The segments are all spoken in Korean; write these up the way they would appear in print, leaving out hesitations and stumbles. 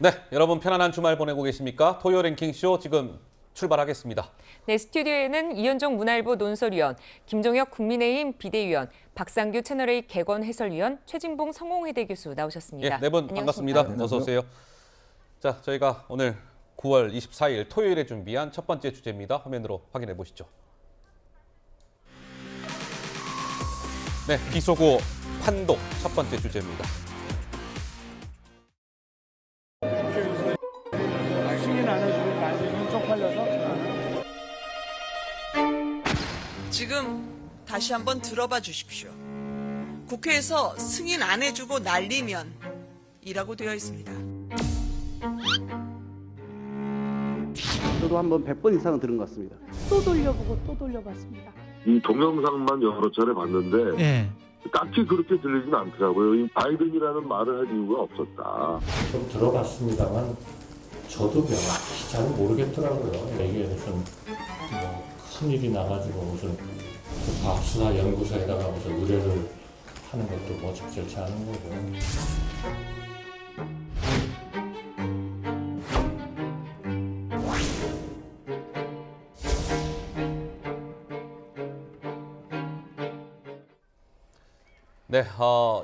네, 여러분 편안한 주말 보내고 계십니까? 토요 랭킹쇼 지금 출발하겠습니다. 네, 스튜디오에는 이현종 문화일보 논설위원, 김종혁 국민의힘 비대위원, 박상규 채널A 개건 해설위원, 최진봉 성공회대 교수 나오셨습니다. 예, 네 분 반갑습니다. 어서 오세요. 자, 저희가 오늘 9월 24일 토요일에 준비한 첫 번째 주제입니다. 화면으로 확인해 보시죠. 네, 비속어 판독 첫 번째 주제입니다. 승인 안 해주고 날리면 쪽팔려서 지금 다시 한번 들어봐 주십시오. 국회에서 승인 안 해주고 날리면 이라고 되어 있습니다. 저도 한번 100번 이상은 들은 것 같습니다. 또 돌려보고 또 돌려봤습니다. 이 동영상만 여러 차례 봤는데 딱히 그렇게 들리진 않더라고요. 이 바이든이라는 말을 할 이유가 없었다. 좀 들어봤습니다만 저도 명확히 잘 모르겠더라고요. 여기에 무슨 큰일이 나가지고 무슨 과학수사 연구소에다가 무슨 의뢰를 하는 것도 적절치 않은 거고. 네,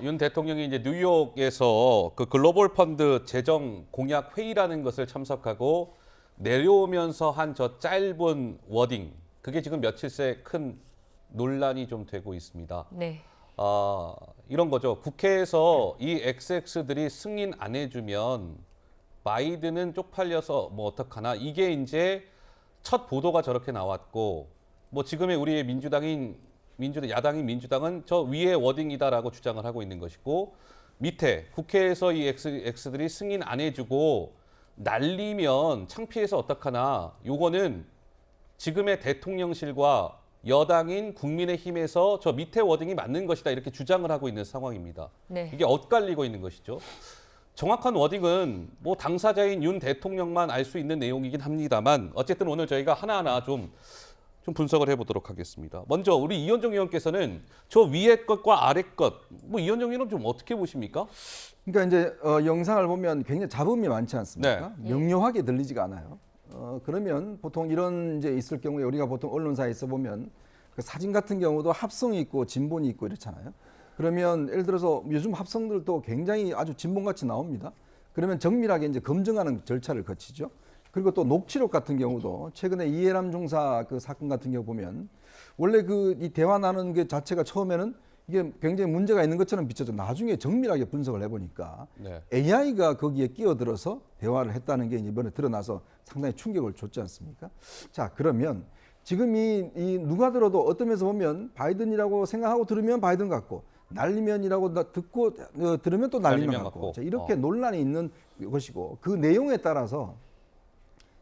윤 대통령이 이제 뉴욕에서 그 글로벌 펀드 재정 공약 회의라는 것을 참석하고 내려오면서 한 저 짧은 워딩, 그게 지금 며칠 새 큰 논란이 좀 되고 있습니다. 네. 이런 거죠. 국회에서 이 XX들이 승인 안 해주면 바이든은 쪽팔려서 뭐 어떡하나. 이게 이제 첫 보도가 저렇게 나왔고, 뭐 지금의 우리의 야당인 민주당은 저 위의 워딩이다라고 주장을 하고 있는 것이고, 밑에 국회에서 이 X들이 승인 안 해주고 날리면 창피해서 어떡하나. 요거는 지금의 대통령실과 여당인 국민의힘에서 저 밑에 워딩이 맞는 것이다 이렇게 주장을 하고 있는 상황입니다. 네. 이게 엇갈리고 있는 것이죠. 정확한 워딩은 뭐 당사자인 윤 대통령만 알 수 있는 내용이긴 합니다만 어쨌든 오늘 저희가 하나하나 좀 분석을 해보도록 하겠습니다. 먼저 우리 이현종 의원께서는 저 위에 것과 아래 것, 뭐 이현종 의원은 좀 어떻게 보십니까? 그러니까 이제 영상을 보면 굉장히 잡음이 많지 않습니까? 네. 명료하게 들리지가 않아요. 그러면 보통 이런 이제 있을 경우에 우리가 보통 언론사에서 보면 그 사진 같은 경우도 합성이 있고 진본이 있고 이렇잖아요. 그러면 예를 들어서 요즘 합성들도 굉장히 아주 진본같이 나옵니다. 그러면 정밀하게 이제 검증하는 절차를 거치죠. 그리고 또 녹취록 같은 경우도 최근에 이해람 중사 그 사건 같은 경우 보면 원래 그 이 대화 나누는 게 자체가 처음에는 이게 굉장히 문제가 있는 것처럼 비춰져 나중에 정밀하게 분석을 해보니까 네. AI가 거기에 끼어들어서 대화를 했다는 게 이번에 드러나서 상당히 충격을 줬지 않습니까? 자, 그러면 지금 이 누가 들어도 어떤 면에서 보면 바이든이라고 생각하고 들으면 바이든 같고 날리면이라고 듣고 들으면 또 날리면 같고 자, 이렇게 논란이 있는 것이고 그 내용에 따라서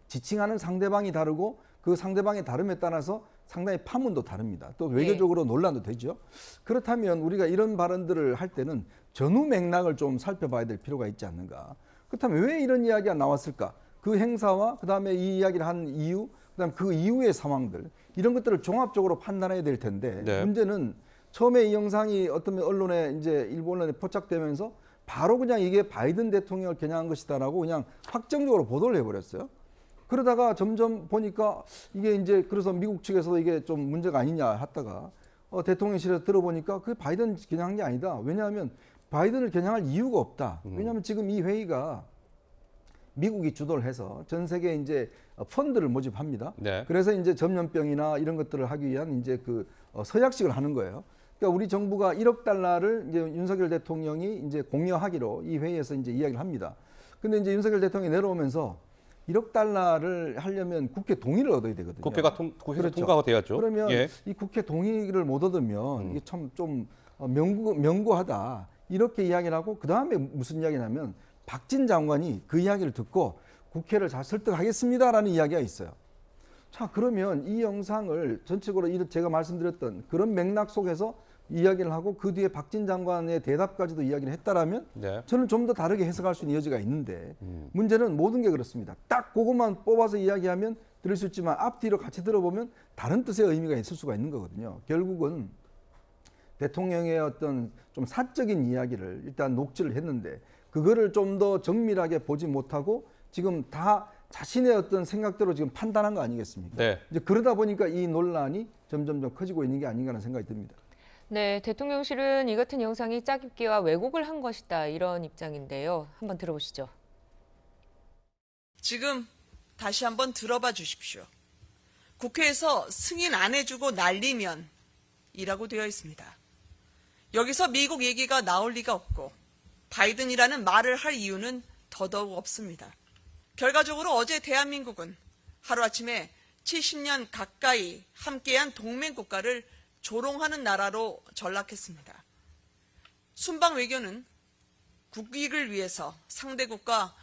지칭하는 상대방이 다르고 그 상대방의 다름에 따라서 상당히 파문도 다릅니다. 또 외교적으로 논란도 되죠. 그렇다면 우리가 이런 발언들을 할 때는 전후 맥락을 좀 살펴봐야 될 필요가 있지 않는가. 그렇다면 왜 이런 이야기가 나왔을까? 그 행사와 그다음에 이 이야기를 한 이유, 그다음 그 이후의 상황들 이런 것들을 종합적으로 판단해야 될 텐데 네. 문제는 처음에 이 영상이 어떤 언론에 이제 일본 언론에 포착되면서 바로 그냥 이게 바이든 대통령을 겨냥한 것이다라고 그냥 확정적으로 보도를 해버렸어요. 그러다가 점점 보니까 이게 이제 그래서 미국 측에서도 이게 좀 문제가 아니냐 했다가 대통령실에서 들어보니까 그게 바이든 겨냥한 게 아니다. 왜냐하면 바이든을 겨냥할 이유가 없다. 왜냐하면 지금 이 회의가 미국이 주도를 해서 전 세계에 이제 펀드를 모집합니다. 네. 그래서 이제 전염병이나 이런 것들을 하기 위한 이제 그 서약식을 하는 거예요. 그러니까 우리 정부가 1억 달러를 이제 윤석열 대통령이 이제 공여하기로 이 회의에서 이제 이야기를 합니다. 근데 이제 윤석열 대통령이 내려오면서 1억 달러를 하려면 국회 동의를 얻어야 되거든요. 국회에서 그렇죠. 통과가 돼야죠. 그러면 예. 이 국회 동의를 못 얻으면 이게 참 좀 명구하다 이렇게 이야기를 하고 그 다음에 무슨 이야기냐면 박진 장관이 그 이야기를 듣고 국회를 잘 설득하겠습니다라는 이야기가 있어요. 자, 그러면 이 영상을 전체적으로 제가 말씀드렸던 그런 맥락 속에서 이야기를 하고 그 뒤에 박진 장관의 대답까지도 이야기를 했다라면 네. 저는 좀 더 다르게 해석할 수 있는 여지가 있는데 문제는 모든 게 그렇습니다. 딱 그것만 뽑아서 이야기하면 들을 수 있지만 앞뒤로 같이 들어보면 다른 뜻의 의미가 있을 수가 있는 거거든요. 결국은 대통령의 어떤 좀 사적인 이야기를 일단 녹취를 했는데 그거를 좀 더 정밀하게 보지 못하고 지금 다 자신의 어떤 생각대로 지금 판단한 거 아니겠습니까? 네. 이제 그러다 보니까 이 논란이 점점 커지고 있는 게 아닌가 하는 생각이 듭니다. 네, 대통령실은 이 같은 영상이 짜깁기와 왜곡을 한 것이다 이런 입장인데요. 한번 들어보시죠. 지금 다시 한번 들어봐 주십시오. 국회에서 승인 안 해주고 날리면 이라고 되어 있습니다. 여기서 미국 얘기가 나올 리가 없고 바이든이라는 말을 할 이유는 더더욱 없습니다. 결과적으로 어제 대한민국은 하루아침에 70년 가까이 함께한 동맹국가를 조롱하는 나라로 전락했습니다. 순방 외교는 국익을 위해서 상대국과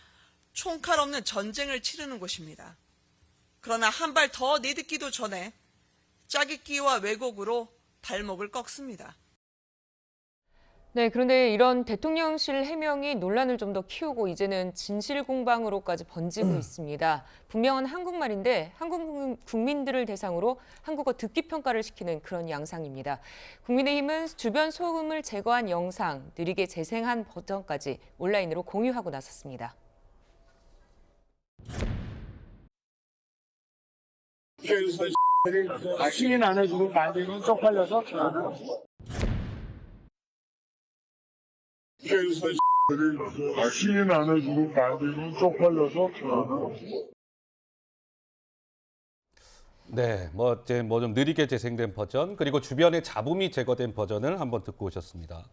총칼 없는 전쟁을 치르는 곳입니다. 그러나 한 발 더 내딛기도 전에 짜깁기와 왜곡으로 발목을 꺾습니다. 네, 그런데 이런 대통령실 해명이 논란을 좀 더 키우고 이제는 진실 공방으로까지 번지고 있습니다. 분명한 한국말인데 한국 국민들을 대상으로 한국어 듣기 평가를 시키는 그런 양상입니다. 국민의힘은 주변 소음을 제거한 영상, 느리게 재생한 버전까지 온라인으로 공유하고 나섰습니다. 승인 안 해주고 만들면 쪽팔려서 승인 안 해주고 만들면 쪽팔려서 네, 뭐 좀 느리게 재생된 버전 그리고 주변에 잡음이 제거된 버전을 한번 듣고 오셨습니다.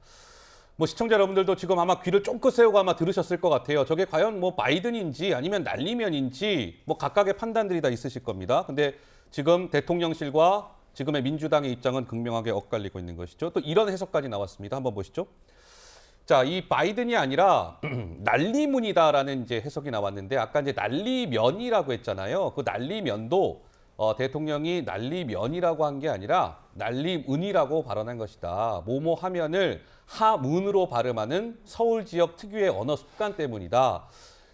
뭐 시청자 여러분들도 지금 아마 귀를 쫑긋 세우고 아마 들으셨을 것 같아요. 저게 과연 뭐 바이든인지 아니면 날리면인지 뭐 각각의 판단들이 다 있으실 겁니다. 근데 지금 대통령실과 지금의 민주당의 입장은 극명하게 엇갈리고 있는 것이죠. 또 이런 해석까지 나왔습니다. 한번 보시죠. 자, 이 바이든이 아니라 날리문이다라는 이제 해석이 나왔는데 아까 이제 날리면이라고 했잖아요. 그 날리면도 대통령이 날리면이라고 한 게 아니라 날리문이라고 발언한 것이다. 뭐뭐 하면을 하문으로 발음하는 서울 지역 특유의 언어 습관 때문이다.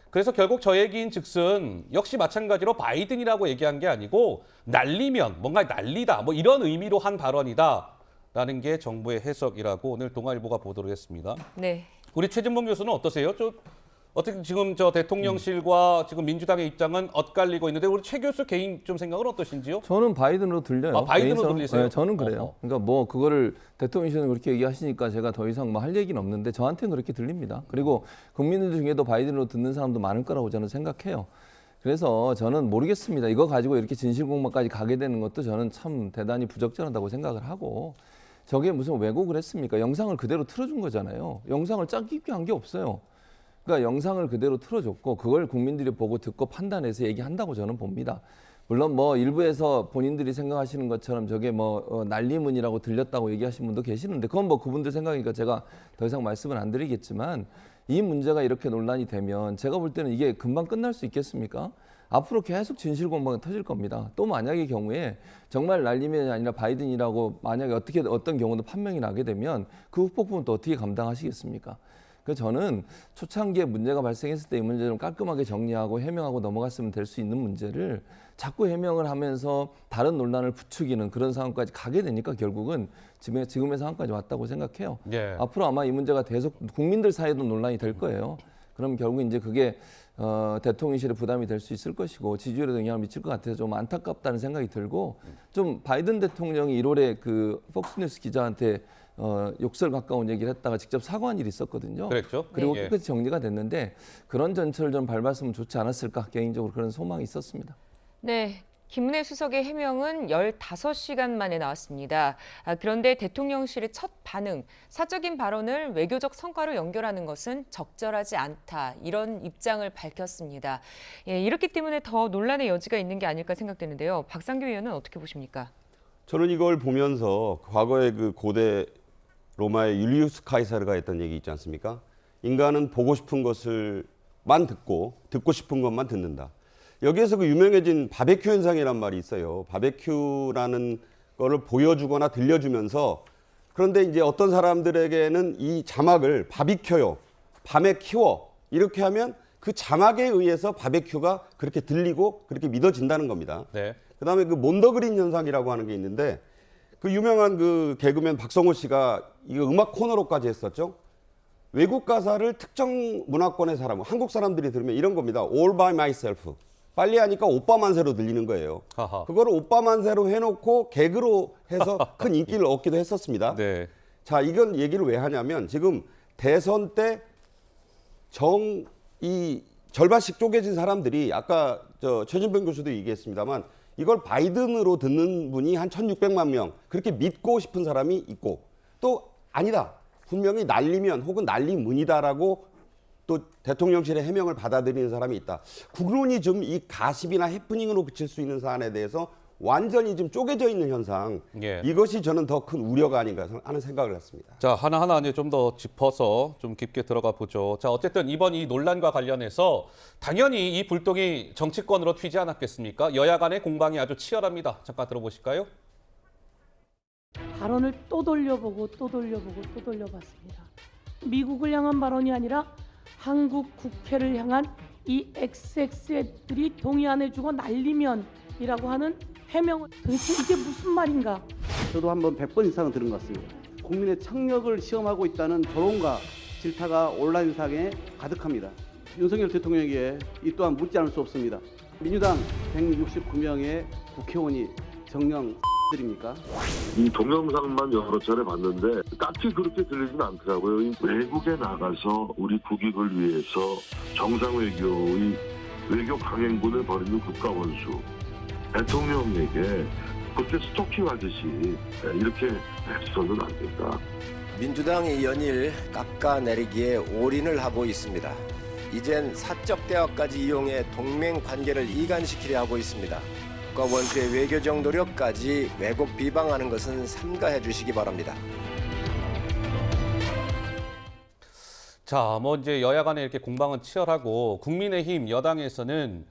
그래서 결국 저 얘기인 즉슨 역시 마찬가지로 바이든이라고 얘기한 게 아니고 날리면, 뭔가 날리다, 뭐 이런 의미로 한 발언이다. 라는 게 정부의 해석이라고 오늘 동아일보가 보도를 했습니다. 네. 우리 최진봉 교수는 어떠세요? 어떻게 지금 저 대통령실과 지금 민주당의 입장은 엇갈리고 있는데 우리 최 교수 개인 좀 생각은 어떠신지요? 저는 바이든으로 들려요. 아, 바이든으로 개인성, 들리세요? 네, 저는 그래요. 그러니까 뭐 그거를 대통령실은 그렇게 얘기하시니까 제가 더 이상 뭐 할 얘기는 없는데 저한테는 그렇게 들립니다. 그리고 국민들 중에도 바이든으로 듣는 사람도 많을 거라고 저는 생각해요. 그래서 저는 모르겠습니다. 이거 가지고 이렇게 진실공방까지 가게 되는 것도 저는 참 대단히 부적절하다고 생각을 하고 저게 무슨 왜곡을 했습니까? 영상을 그대로 틀어준 거잖아요. 영상을 짜깁기 한 게 없어요. 그러니까 영상을 그대로 틀어줬고 그걸 국민들이 보고 듣고 판단해서 얘기한다고 저는 봅니다. 물론 뭐 일부에서 본인들이 생각하시는 것처럼 저게 뭐 날리문이라고 들렸다고 얘기하시는 분도 계시는데 그건 뭐 그분들 생각이니까 제가 더 이상 말씀은 안 드리겠지만 이 문제가 이렇게 논란이 되면 제가 볼 때는 이게 금방 끝날 수 있겠습니까? 앞으로 계속 진실공방이 터질 겁니다. 또 만약의 경우에 정말 날리면이 아니라 바이든이라고 만약에 어떤 경우도 판명이 나게 되면 그 후폭풍은 또 어떻게 감당하시겠습니까? 그래서 저는 초창기에 문제가 발생했을 때 이 문제를 좀 깔끔하게 정리하고 해명하고 넘어갔으면 될 수 있는 문제를 자꾸 해명을 하면서 다른 논란을 부추기는 그런 상황까지 가게 되니까 결국은 지금의 상황까지 왔다고 생각해요. 예. 앞으로 아마 이 문제가 계속 국민들 사이에도 논란이 될 거예요. 그럼 결국 이제 그게 대통령실에 부담이 될 수 있을 것이고 지지율에도 영향을 미칠 것 같아서 좀 안타깝다는 생각이 들고 좀 바이든 대통령이 1월에 그 폭스뉴스 기자한테 욕설 가까운 얘기를 했다가 직접 사과한 일이 있었거든요. 그랬죠. 그리고 예. 끝까지 정리가 됐는데 그런 전철을 좀 밟았으면 좋지 않았을까 개인적으로 그런 소망이 있었습니다. 네. 김은혜 수석의 해명은 15시간 만에 나왔습니다. 그런데 대통령실의 첫 반응, 사적인 발언을 외교적 성과로 연결하는 것은 적절하지 않다. 이런 입장을 밝혔습니다. 예, 이렇기 때문에 더 논란의 여지가 있는 게 아닐까 생각되는데요. 박상규 의원은 어떻게 보십니까? 저는 이걸 보면서 과거에 그 고대 로마의 율리우스 카이사르가 했던 얘기 있지 않습니까? 인간은 보고 싶은 것을만 듣고 싶은 것만 듣는다. 여기에서 그 유명해진 바베큐 현상이란 말이 있어요. 바베큐라는 거를 보여주거나 들려주면서 그런데 이제 어떤 사람들에게는 이 자막을 바비켜요. 밤에 키워. 이렇게 하면 그 자막에 의해서 바베큐가 그렇게 들리고 그렇게 믿어진다는 겁니다. 네. 그다음에 그 몬더그린 현상이라고 하는 게 있는데 그 유명한 그 개그맨 박성호 씨가 이거 음악 코너로까지 했었죠. 외국 가사를 특정 문화권의 사람, 한국 사람들이 들으면 이런 겁니다. All by myself. 빨리 하니까 오빠 만세로 들리는 거예요. 하하. 그거를 오빠 만세로 해놓고 개그로 해서 큰 인기를 얻기도 했었습니다. 네. 자, 이건 얘기를 왜 하냐면 지금 대선 때 이 절반씩 쪼개진 사람들이 아까 최진병 교수도 얘기했습니다만 이걸 바이든으로 듣는 분이 한 1,600만 명 그렇게 믿고 싶은 사람이 있고 또 아니다. 분명히 날리면 혹은 날리문이다라고 또 대통령실의 해명을 받아들이는 사람이 있다. 국론이 좀 이 가십이나 해프닝으로 그칠 수 있는 사안에 대해서 완전히 좀 쪼개져 있는 현상. 예. 이것이 저는 더 큰 우려가 아닌가 하는 생각을 했습니다. 자, 하나하나 이제 좀 더 짚어서 좀 깊게 들어가 보죠. 자, 어쨌든 이번 이 논란과 관련해서 당연히 이 불똥이 정치권으로 튀지 않았겠습니까? 여야 간의 공방이 아주 치열합니다. 잠깐 들어보실까요? 발언을 또 돌려보고 또 돌려보고 또 돌려봤습니다. 미국을 향한 발언이 아니라 한국 국회를 향한 이 XX들이 동의 안 해주고 날리면이라고 하는 해명은 도대체 이게 무슨 말인가? 저도 한번 100번 이상은 들은 것 같습니다. 국민의 청력을 시험하고 있다는 조롱과 질타가 온라인상에 가득합니다. 윤석열 대통령에게 이 또한 묻지 않을 수 없습니다. 민주당 169명의 국회의원이 정령 드립니까? 이 동영상만 여러 차례 봤는데 딱히 그렇게 들리진 않더라고요. 외국에 나가서 우리 국익을 위해서 정상외교의 외교 강행군을 벌이는 국가원수 대통령에게 그렇게 스토킹하듯이 이렇게 해서는 안 된다. 민주당이 연일 깎아내리기에 올인을 하고 있습니다. 이젠 사적 대화까지 이용해 동맹 관계를 이간시키려 하고 있습니다. 국가원수의 외교적 노력까지 왜곡 비방하는 것은 삼가해 주시기 바랍니다. 자, 뭐 이제 여야 간에 이렇게 공방은 치열하고 국민의힘 여당에서는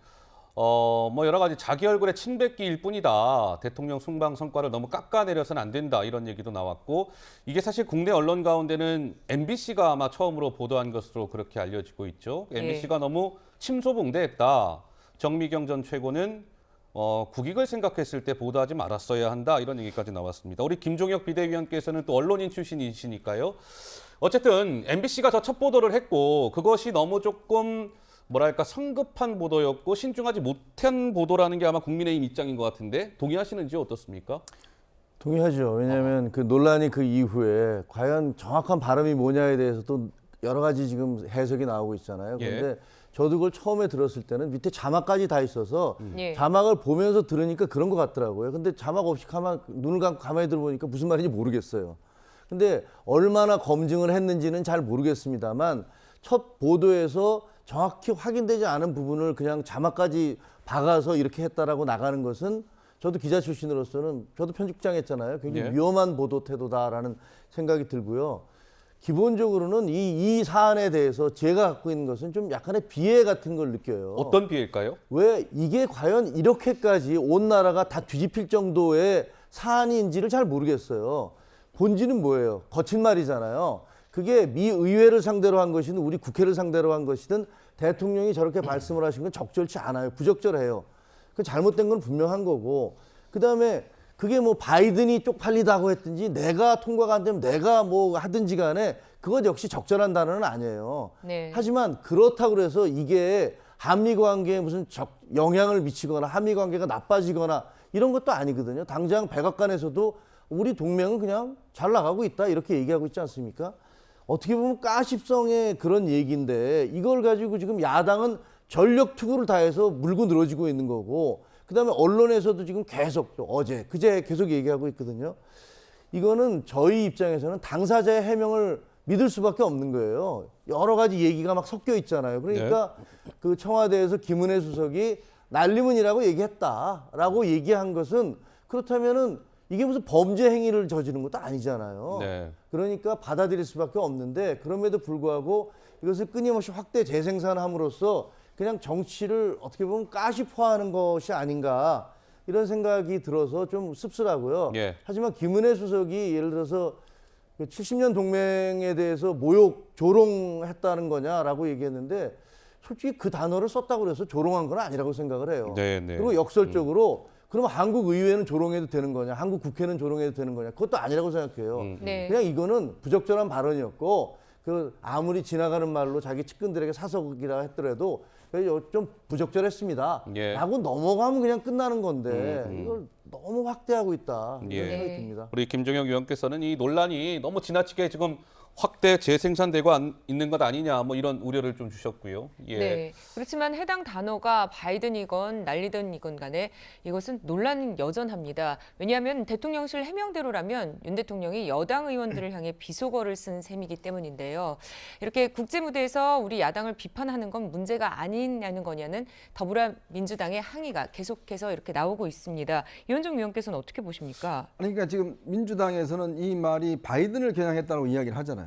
뭐 여러 가지 자기 얼굴에 침뱉기일 뿐이다. 대통령 순방 성과를 너무 깎아내려서는 안 된다. 이런 얘기도 나왔고 이게 사실 국내 언론 가운데는 MBC가 아마 처음으로 보도한 것으로 그렇게 알려지고 있죠. MBC가 너무 침소봉대했다. 정미경 전 최고는 국익을 생각했을 때 보도하지 말았어야 한다. 이런 얘기까지 나왔습니다. 우리 김종혁 비대위원께서는 또 언론인 출신이시니까요. 어쨌든 MBC가 저 첫 보도를 했고 그것이 너무 조금 뭐랄까 성급한 보도였고 신중하지 못한 보도라는 게 아마 국민의힘 입장인 것 같은데 동의하시는지 어떻습니까? 동의하죠. 왜냐하면 그 논란이 그 이후에 과연 정확한 발음이 뭐냐에 대해서 또 여러 가지 지금 해석이 나오고 있잖아요. 그런데 저도 그걸 처음에 들었을 때는 밑에 자막까지 다 있어서 자막을 보면서 들으니까 그런 것 같더라고요. 근데 자막 없이 눈을 감고 가만히 들어보니까 무슨 말인지 모르겠어요. 근데 얼마나 검증을 했는지는 잘 모르겠습니다만 첫 보도에서 정확히 확인되지 않은 부분을 그냥 자막까지 박아서 이렇게 했다라고 나가는 것은 저도 기자 출신으로서는 저도 편집장 했잖아요. 굉장히 위험한 보도 태도다라는 생각이 들고요. 기본적으로는 이 사안에 대해서 제가 갖고 있는 것은 좀 약간의 비애 같은 걸 느껴요. 어떤 비애일까요? 왜 이게 과연 이렇게까지 온 나라가 다 뒤집힐 정도의 사안인지를 잘 모르겠어요. 본질은 뭐예요? 거친 말이잖아요. 그게 미 의회를 상대로 한 것이든 우리 국회를 상대로 한 것이든 대통령이 저렇게 말씀을 하신 건 적절치 않아요. 부적절해요. 그 잘못된 건 분명한 거고 그다음에 그게 뭐 바이든이 쪽팔리다고 했든지 내가 통과가 안 되면 내가 뭐 하든지 간에 그것 역시 적절한 단어는 아니에요. 하지만 그렇다고 해서 이게 한미 관계에 무슨 영향을 미치거나 한미 관계가 나빠지거나 이런 것도 아니거든요. 당장 백악관에서도 우리 동맹은 그냥 잘 나가고 있다 이렇게 얘기하고 있지 않습니까? 어떻게 보면 까십성의 그런 얘기인데 이걸 가지고 지금 야당은 전력 투구를 다해서 물고 늘어지고 있는 거고 그다음에 언론에서도 지금 계속 어제 그제 계속 얘기하고 있거든요. 이거는 저희 입장에서는 당사자의 해명을 믿을 수밖에 없는 거예요. 여러 가지 얘기가 막 섞여 있잖아요. 그러니까 그 청와대에서 김은혜 수석이 날리문이라고 얘기했다라고 얘기한 것은 그렇다면은 이게 무슨 범죄 행위를 저지른 것도 아니잖아요. 그러니까 받아들일 수밖에 없는데 그럼에도 불구하고 이것을 끊임없이 확대 재생산함으로써 그냥 정치를 어떻게 보면 가시화하는 것이 아닌가 이런 생각이 들어서 좀 씁쓸하고요. 하지만 김은혜 수석이 예를 들어서 70년 동맹에 대해서 모욕, 조롱했다는 거냐라고 얘기했는데 솔직히 그 단어를 썼다고 그래서 조롱한 건 아니라고 생각을 해요. 그리고 역설적으로 그러면 한국 의회는 조롱해도 되는 거냐, 한국 국회는 조롱해도 되는 거냐, 그것도 아니라고 생각해요. 그냥 이거는 부적절한 발언이었고 그 아무리 지나가는 말로 자기 측근들에게 사석이라 했더라도 좀 부적절했습니다. 예. 라고 넘어가면 그냥 끝나는 건데 이걸 너무 확대하고 있다. 이런 예. 생각이 듭니다. 우리 김종혁 의원께서는 이 논란이 너무 지나치게 지금 확대 재생산되고 있는 것 아니냐 뭐 이런 우려를 좀 주셨고요. 예. 네. 그렇지만 해당 단어가 바이든이건 날리든이건 간에 이것은 논란은 여전합니다. 왜냐하면 대통령실 해명대로라면 윤 대통령이 여당 의원들을 향해 비속어를 쓴 셈이기 때문인데요. 이렇게 국제무대에서 우리 야당을 비판하는 건 문제가 아니냐는 거냐는 더불어민주당의 항의가 계속해서 이렇게 나오고 있습니다. 이현정 위원께서는 어떻게 보십니까? 그러니까 지금 민주당에서는 이 말이 바이든을 겨냥했다고 이야기를 하잖아요.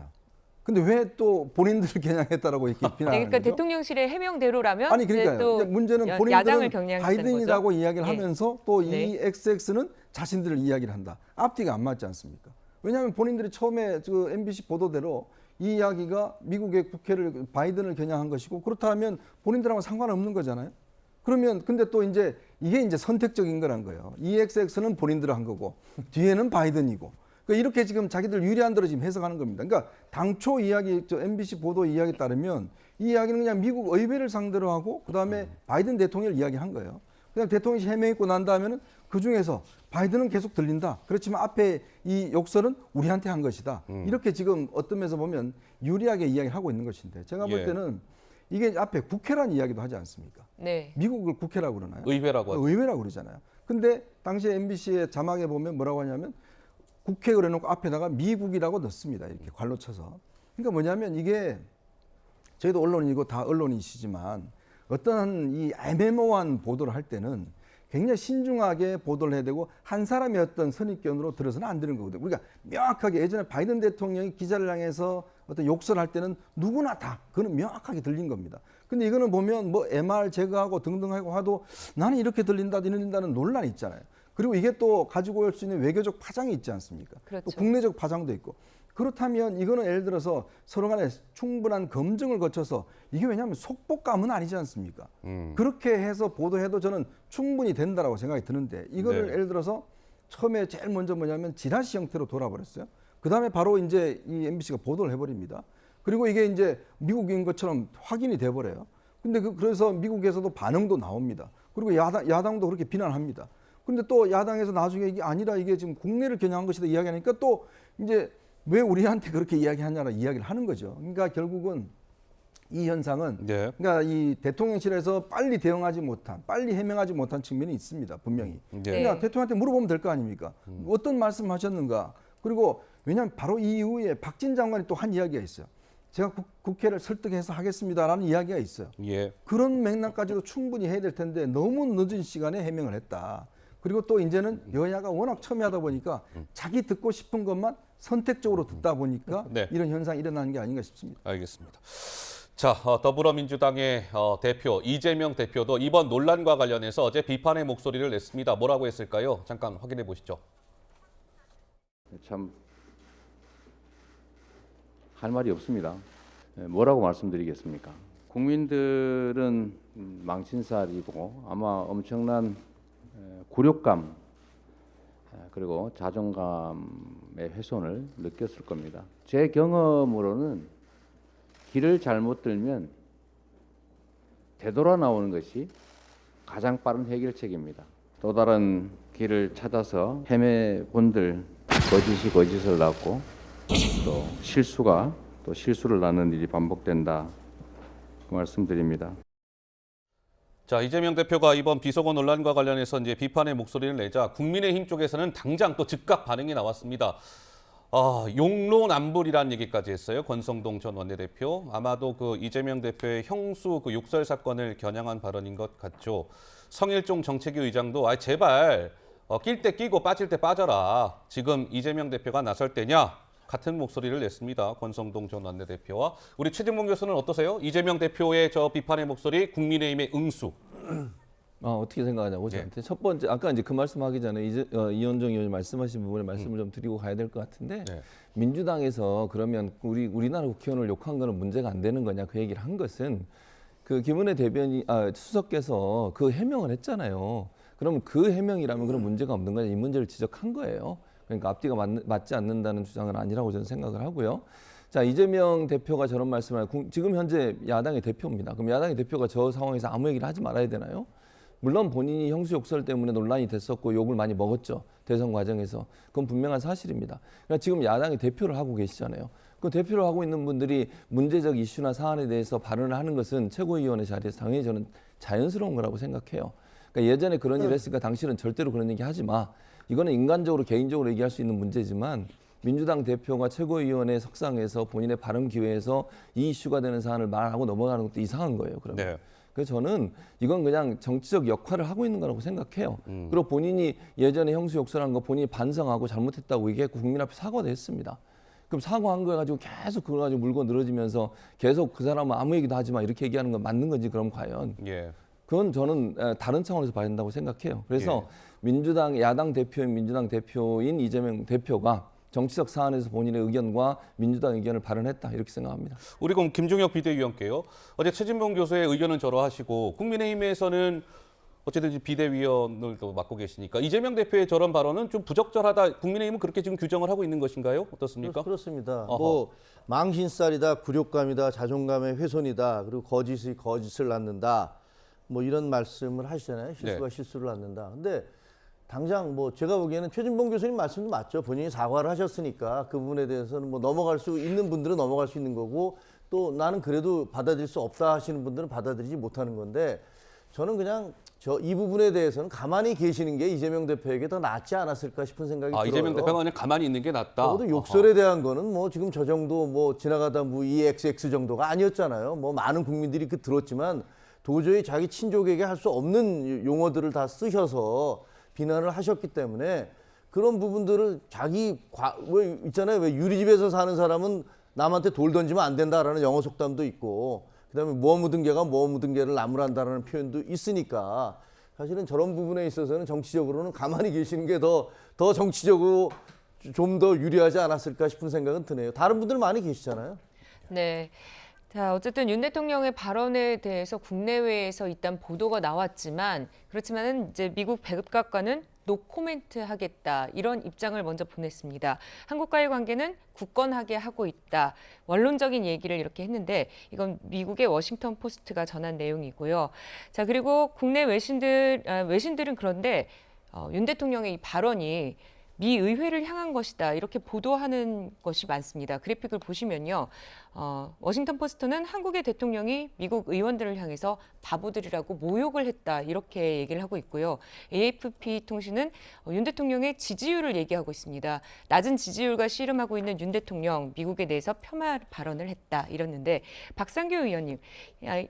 근데 왜 또 본인들을 겨냥했다라고 이렇게 비난하는 그러니까 거죠? 대통령실의 해명대로라면 아니 그러니까요. 또 문제는 야당을 본인들은 겨냥했다는 바이든이라고 거죠? 이야기를 네. 하면서 또 이 네. XX는 자신들을 이야기를 한다. 앞뒤가 안 맞지 않습니까? 왜냐하면 본인들이 처음에 그 MBC 보도대로 이 이야기가 미국의 국회를 바이든을 겨냥한 것이고 그렇다면 본인들하고 상관없는 거잖아요. 그러면 근데 또 이제 이게 이제 선택적인 거란 거예요. 이 XX는 본인들 한 거고 뒤에는 바이든이고. 그러니까 이렇게 지금 자기들 유리한 대로 지금 해석하는 겁니다. 그러니까 당초 이야기, MBC 보도 이야기에 따르면 이 이야기는 그냥 미국 의회를 상대로 하고 그다음에 바이든 대통령을 이야기한 거예요. 그냥 대통령이 해명했고 난 다음에는 그 중에서 바이든은 계속 들린다. 그렇지만 앞에 이 욕설은 우리한테 한 것이다. 이렇게 지금 어떤 면에서 보면 유리하게 이야기를 하고 있는 것인데 제가 볼 예. 때는 이게 앞에 국회란 이야기도 하지 않습니까? 네. 미국을 국회라고 그러나요? 의회라고 하죠. 의회라고 그러잖아요. 근데 당시에 MBC의 자막에 보면 뭐라고 하냐면 국회 그래놓고 앞에다가 미국이라고 넣습니다. 이렇게 괄로 쳐서. 그러니까 뭐냐면 이게 저희도 언론이고 다 언론이시지만 어떠한 이 애매모호한 보도를 할 때는 굉장히 신중하게 보도를 해야 되고 한 사람의 어떤 선입견으로 들어서는 안 되는 거거든요. 우리가 명확하게 예전에 바이든 대통령이 기자를 향해서 어떤 욕설을 할 때는 누구나 다 그거는 명확하게 들린 겁니다. 근데 이거는 보면 뭐 MR 제거하고 등등 하고 하도 나는 이렇게 들린다는 논란이 있잖아요. 그리고 이게 또 가지고 올 수 있는 외교적 파장이 있지 않습니까? 그렇죠. 또 국내적 파장도 있고. 그렇다면 이거는 예를 들어서 서로 간에 충분한 검증을 거쳐서 이게 왜냐하면 속보감은 아니지 않습니까? 그렇게 해서 보도해도 저는 충분히 된다라고 생각이 드는데 이거를 네. 예를 들어서 처음에 제일 먼저 뭐냐면 지라시 형태로 돌아버렸어요. 그 다음에 바로 이제 이 MBC가 보도를 해버립니다. 그리고 이게 이제 미국인 것처럼 확인이 돼버려요. 근데 그래서 미국에서도 반응도 나옵니다. 그리고 야당도 그렇게 비난합니다. 근데 또 야당에서 나중에 이게 아니라 이게 지금 국내를 겨냥한 것이다 이야기하니까 또 이제 왜 우리한테 그렇게 이야기하냐라 이야기를 하는 거죠. 그러니까 결국은 이 현상은 네. 그러니까 이 대통령실에서 빨리 대응하지 못한, 빨리 해명하지 못한 측면이 있습니다. 분명히. 네. 그러니까 대통령한테 물어보면 될 거 아닙니까? 어떤 말씀하셨는가? 그리고 왜냐하면 바로 이 이후에 박진 장관이 또 한 이야기가 있어요. 제가 국회를 설득해서 하겠습니다라는 이야기가 있어요. 예. 그런 맥락까지도 충분히 해야 될 텐데 너무 늦은 시간에 해명을 했다. 그리고 또 이제는 여야가 워낙 첨예하다 보니까 자기 듣고 싶은 것만 선택적으로 듣다 보니까 네. 이런 현상이 일어나는 게 아닌가 싶습니다. 알겠습니다. 자, 더불어민주당의 대표 이재명 대표도 이번 논란과 관련해서 어제 비판의 목소리를 냈습니다. 뭐라고 했을까요? 잠깐 확인해 보시죠. 참 할 말이 없습니다. 뭐라고 말씀드리겠습니까? 국민들은 망신살이고 아마 엄청난 굴욕감 그리고 자존감의 훼손을 느꼈을 겁니다. 제 경험으로는 길을 잘못 들면 되돌아 나오는 것이 가장 빠른 해결책입니다. 또 다른 길을 찾아서 헤매본들 거짓이 거짓을 낳고 또 실수가 또 실수를 낳는 일이 반복된다. 그 말씀드립니다. 자, 이재명 대표가 이번 비속어 논란과 관련해서 이제 비판의 목소리를 내자 국민의힘 쪽에서는 당장 또 즉각 반응이 나왔습니다. 용로남불이라는 얘기까지 했어요. 권성동 전 원내대표. 아마도 그 이재명 대표의 형수 그 욕설 사건을 겨냥한 발언인 것 같죠. 성일종 정책위 의장도 제발 낄 때 끼고 빠질 때 빠져라. 지금 이재명 대표가 나설 때냐? 같은 목소리를 냈습니다. 권성동 전 원내대표와 우리 최진봉 교수는 어떠세요? 이재명 대표의 저 비판의 목소리, 국민의힘의 응수. 어떻게 생각하냐고 저한테. 첫 번째 아까 이제 그 말씀하기 전에 이현정 의원이 말씀하신 부분에 말씀을 좀 드리고 가야 될 것 같은데 민주당에서 그러면 우리나라 국회의원을 욕한 거는 문제가 안 되는 거냐 그 얘기를 한 것은 그 김은혜 대변인 수석께서 그 해명을 했잖아요. 그러면 그 해명이라면 그런 문제가 없는 거냐 이 문제를 지적한 거예요. 그러니까 앞뒤가 맞지 않는다는 주장은 아니라고 저는 생각을 하고요. 자, 이재명 대표가 저런 말씀을 하고 지금 현재 야당의 대표입니다. 그럼 야당의 대표가 저 상황에서 아무 얘기를 하지 말아야 되나요? 물론 본인이 형수 욕설 때문에 논란이 됐었고 욕을 많이 먹었죠. 대선 과정에서. 그건 분명한 사실입니다. 그러니까 지금 야당의 대표를 하고 계시잖아요. 그 대표를 하고 있는 분들이 문제적 이슈나 사안에 대해서 발언을 하는 것은 최고위원회 자리에서 당연히 저는 자연스러운 거라고 생각해요. 그러니까 예전에 그런 일을 했으니까 당신은 절대로 그런 얘기 하지 마. 이거는 인간적으로 개인적으로 얘기할 수 있는 문제지만 민주당 대표가 최고위원회 석상에서 본인의 발언 기회에서 이 이슈가 되는 사안을 말하고 넘어가는 것도 이상한 거예요. 그러면. 네. 그래서 저는 이건 그냥 정치적 역할을 하고 있는 거라고 생각해요. 그리고 본인이 예전에 형수 욕설한 거 본인이 반성하고 잘못했다고 얘기했고 국민 앞에 사과도 했습니다. 그럼 사과한 거 가지고 계속 그걸 가지고 물고 늘어지면서 계속 그 사람은 아무 얘기도 하지 마 이렇게 얘기하는 건 맞는 건지 그럼 과연. 예. 그건 저는 다른 차원에서 봐야 된다고 생각해요. 그래서 민주당 야당 대표인 민주당 대표인 이재명 대표가 정치적 사안에서 본인의 의견과 민주당 의견을 발언했다 이렇게 생각합니다. 우리 그럼 김종혁 비대위원께요. 어제 최진봉 교수의 의견은 저러하시고 국민의힘에서는 어쨌든 비대위원을 또 맡고 계시니까 이재명 대표의 저런 발언은 좀 부적절하다. 국민의힘은 그렇게 지금 규정을 하고 있는 것인가요? 어떻습니까? 그렇습니다. 어허. 뭐 망신살이다, 굴욕감이다, 자존감의 훼손이다, 그리고 거짓이 거짓을 낳는다. 뭐 이런 말씀을 하시잖아요. 실수가 실수를 낳는다. 근데 당장 뭐 제가 보기에는 최진봉 교수님 말씀도 맞죠. 본인이 사과를 하셨으니까 그 부분에 대해서는 뭐 넘어갈 수 있는 분들은 넘어갈 수 있는 거고 또 나는 그래도 받아들일 수 없다 하시는 분들은 받아들이지 못하는 건데 저는 그냥 이 부분에 대해서는 가만히 계시는 게 이재명 대표에게 더 낫지 않았을까 싶은 생각이 들어요. 이재명 대표가 그냥 가만히 있는 게 낫다. 적어도 욕설에 대한 거는 뭐 지금 저 정도 뭐 지나가다 뭐 XX 정도가 아니었잖아요. 뭐 많은 국민들이 그 들었지만 도저히 자기 친족에게 할 수 없는 용어들을 다 쓰셔서 비난을 하셨기 때문에 그런 부분들을 왜 있잖아요. 왜 유리집에서 사는 사람은 남한테 돌 던지면 안 된다라는 영어 속담도 있고 그다음에 뭐 묻은 개가 뭐 묻은 개를 나무란다라는 표현도 있으니까 사실은 저런 부분에 있어서는 정치적으로는 가만히 계시는 게 더 정치적으로 좀 더 유리하지 않았을까 싶은 생각은 드네요. 다른 분들 많이 계시잖아요. 네. 자, 어쨌든 윤 대통령의 발언에 대해서 국내외에서 일단 보도가 나왔지만 그렇지만은 이제 미국 백악관은 노코멘트 하겠다 이런 입장을 먼저 보냈습니다. 한국과의 관계는 굳건하게 하고 있다. 원론적인 얘기를 이렇게 했는데 이건 미국의 워싱턴 포스트가 전한 내용이고요. 자, 그리고 국내 외신들은 그런데 윤 대통령의 이 발언이 미 의회를 향한 것이다 이렇게 보도하는 것이 많습니다. 그래픽을 보시면요. 워싱턴 포스트는 한국의 대통령이 미국 의원들을 향해서 바보들이라고 모욕을 했다 이렇게 얘기를 하고 있고요. AFP 통신은 윤 대통령의 지지율을 얘기하고 있습니다. 낮은 지지율과 씨름하고 있는 윤 대통령 미국에 대해서 폄하 발언을 했다 이랬는데 박상규 의원님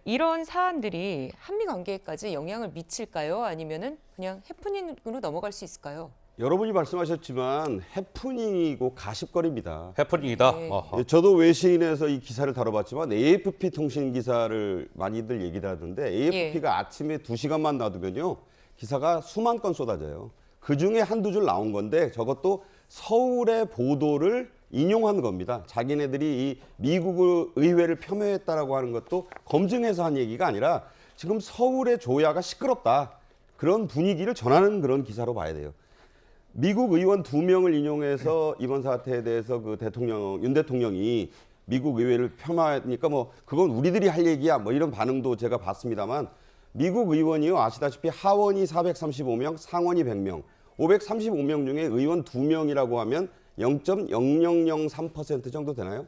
이런 사안들이 한미 관계에까지 영향을 미칠까요? 아니면은 그냥 해프닝으로 넘어갈 수 있을까요? 여러분이 말씀하셨지만 해프닝이고 가십거리입니다. 해프닝이다. 네. 저도 외신에서 이 기사를 다뤄봤지만 AFP 통신 기사를 많이들 얘기를 하던데 AFP가 아침에 2시간만 놔두면요. 기사가 수만 건 쏟아져요. 그중에 한두 줄 나온 건데 저것도 서울의 보도를 인용한 겁니다. 자기네들이 이 미국 의회를 폄훼했다라고 하는 것도 검증해서 한 얘기가 아니라 지금 서울의 조야가 시끄럽다. 그런 분위기를 전하는 그런 기사로 봐야 돼요. 미국 의원 2명을 인용해서 이번 사태에 대해서 윤 대통령이 미국 의회를 폄하하니까 뭐 그건 우리들이 할 얘기야 뭐 이런 반응도 제가 봤습니다만 미국 의원이요 아시다시피 하원이 435명, 상원이 100명, 535명 중에 의원 2명이라고 하면 0.0003% 정도 되나요?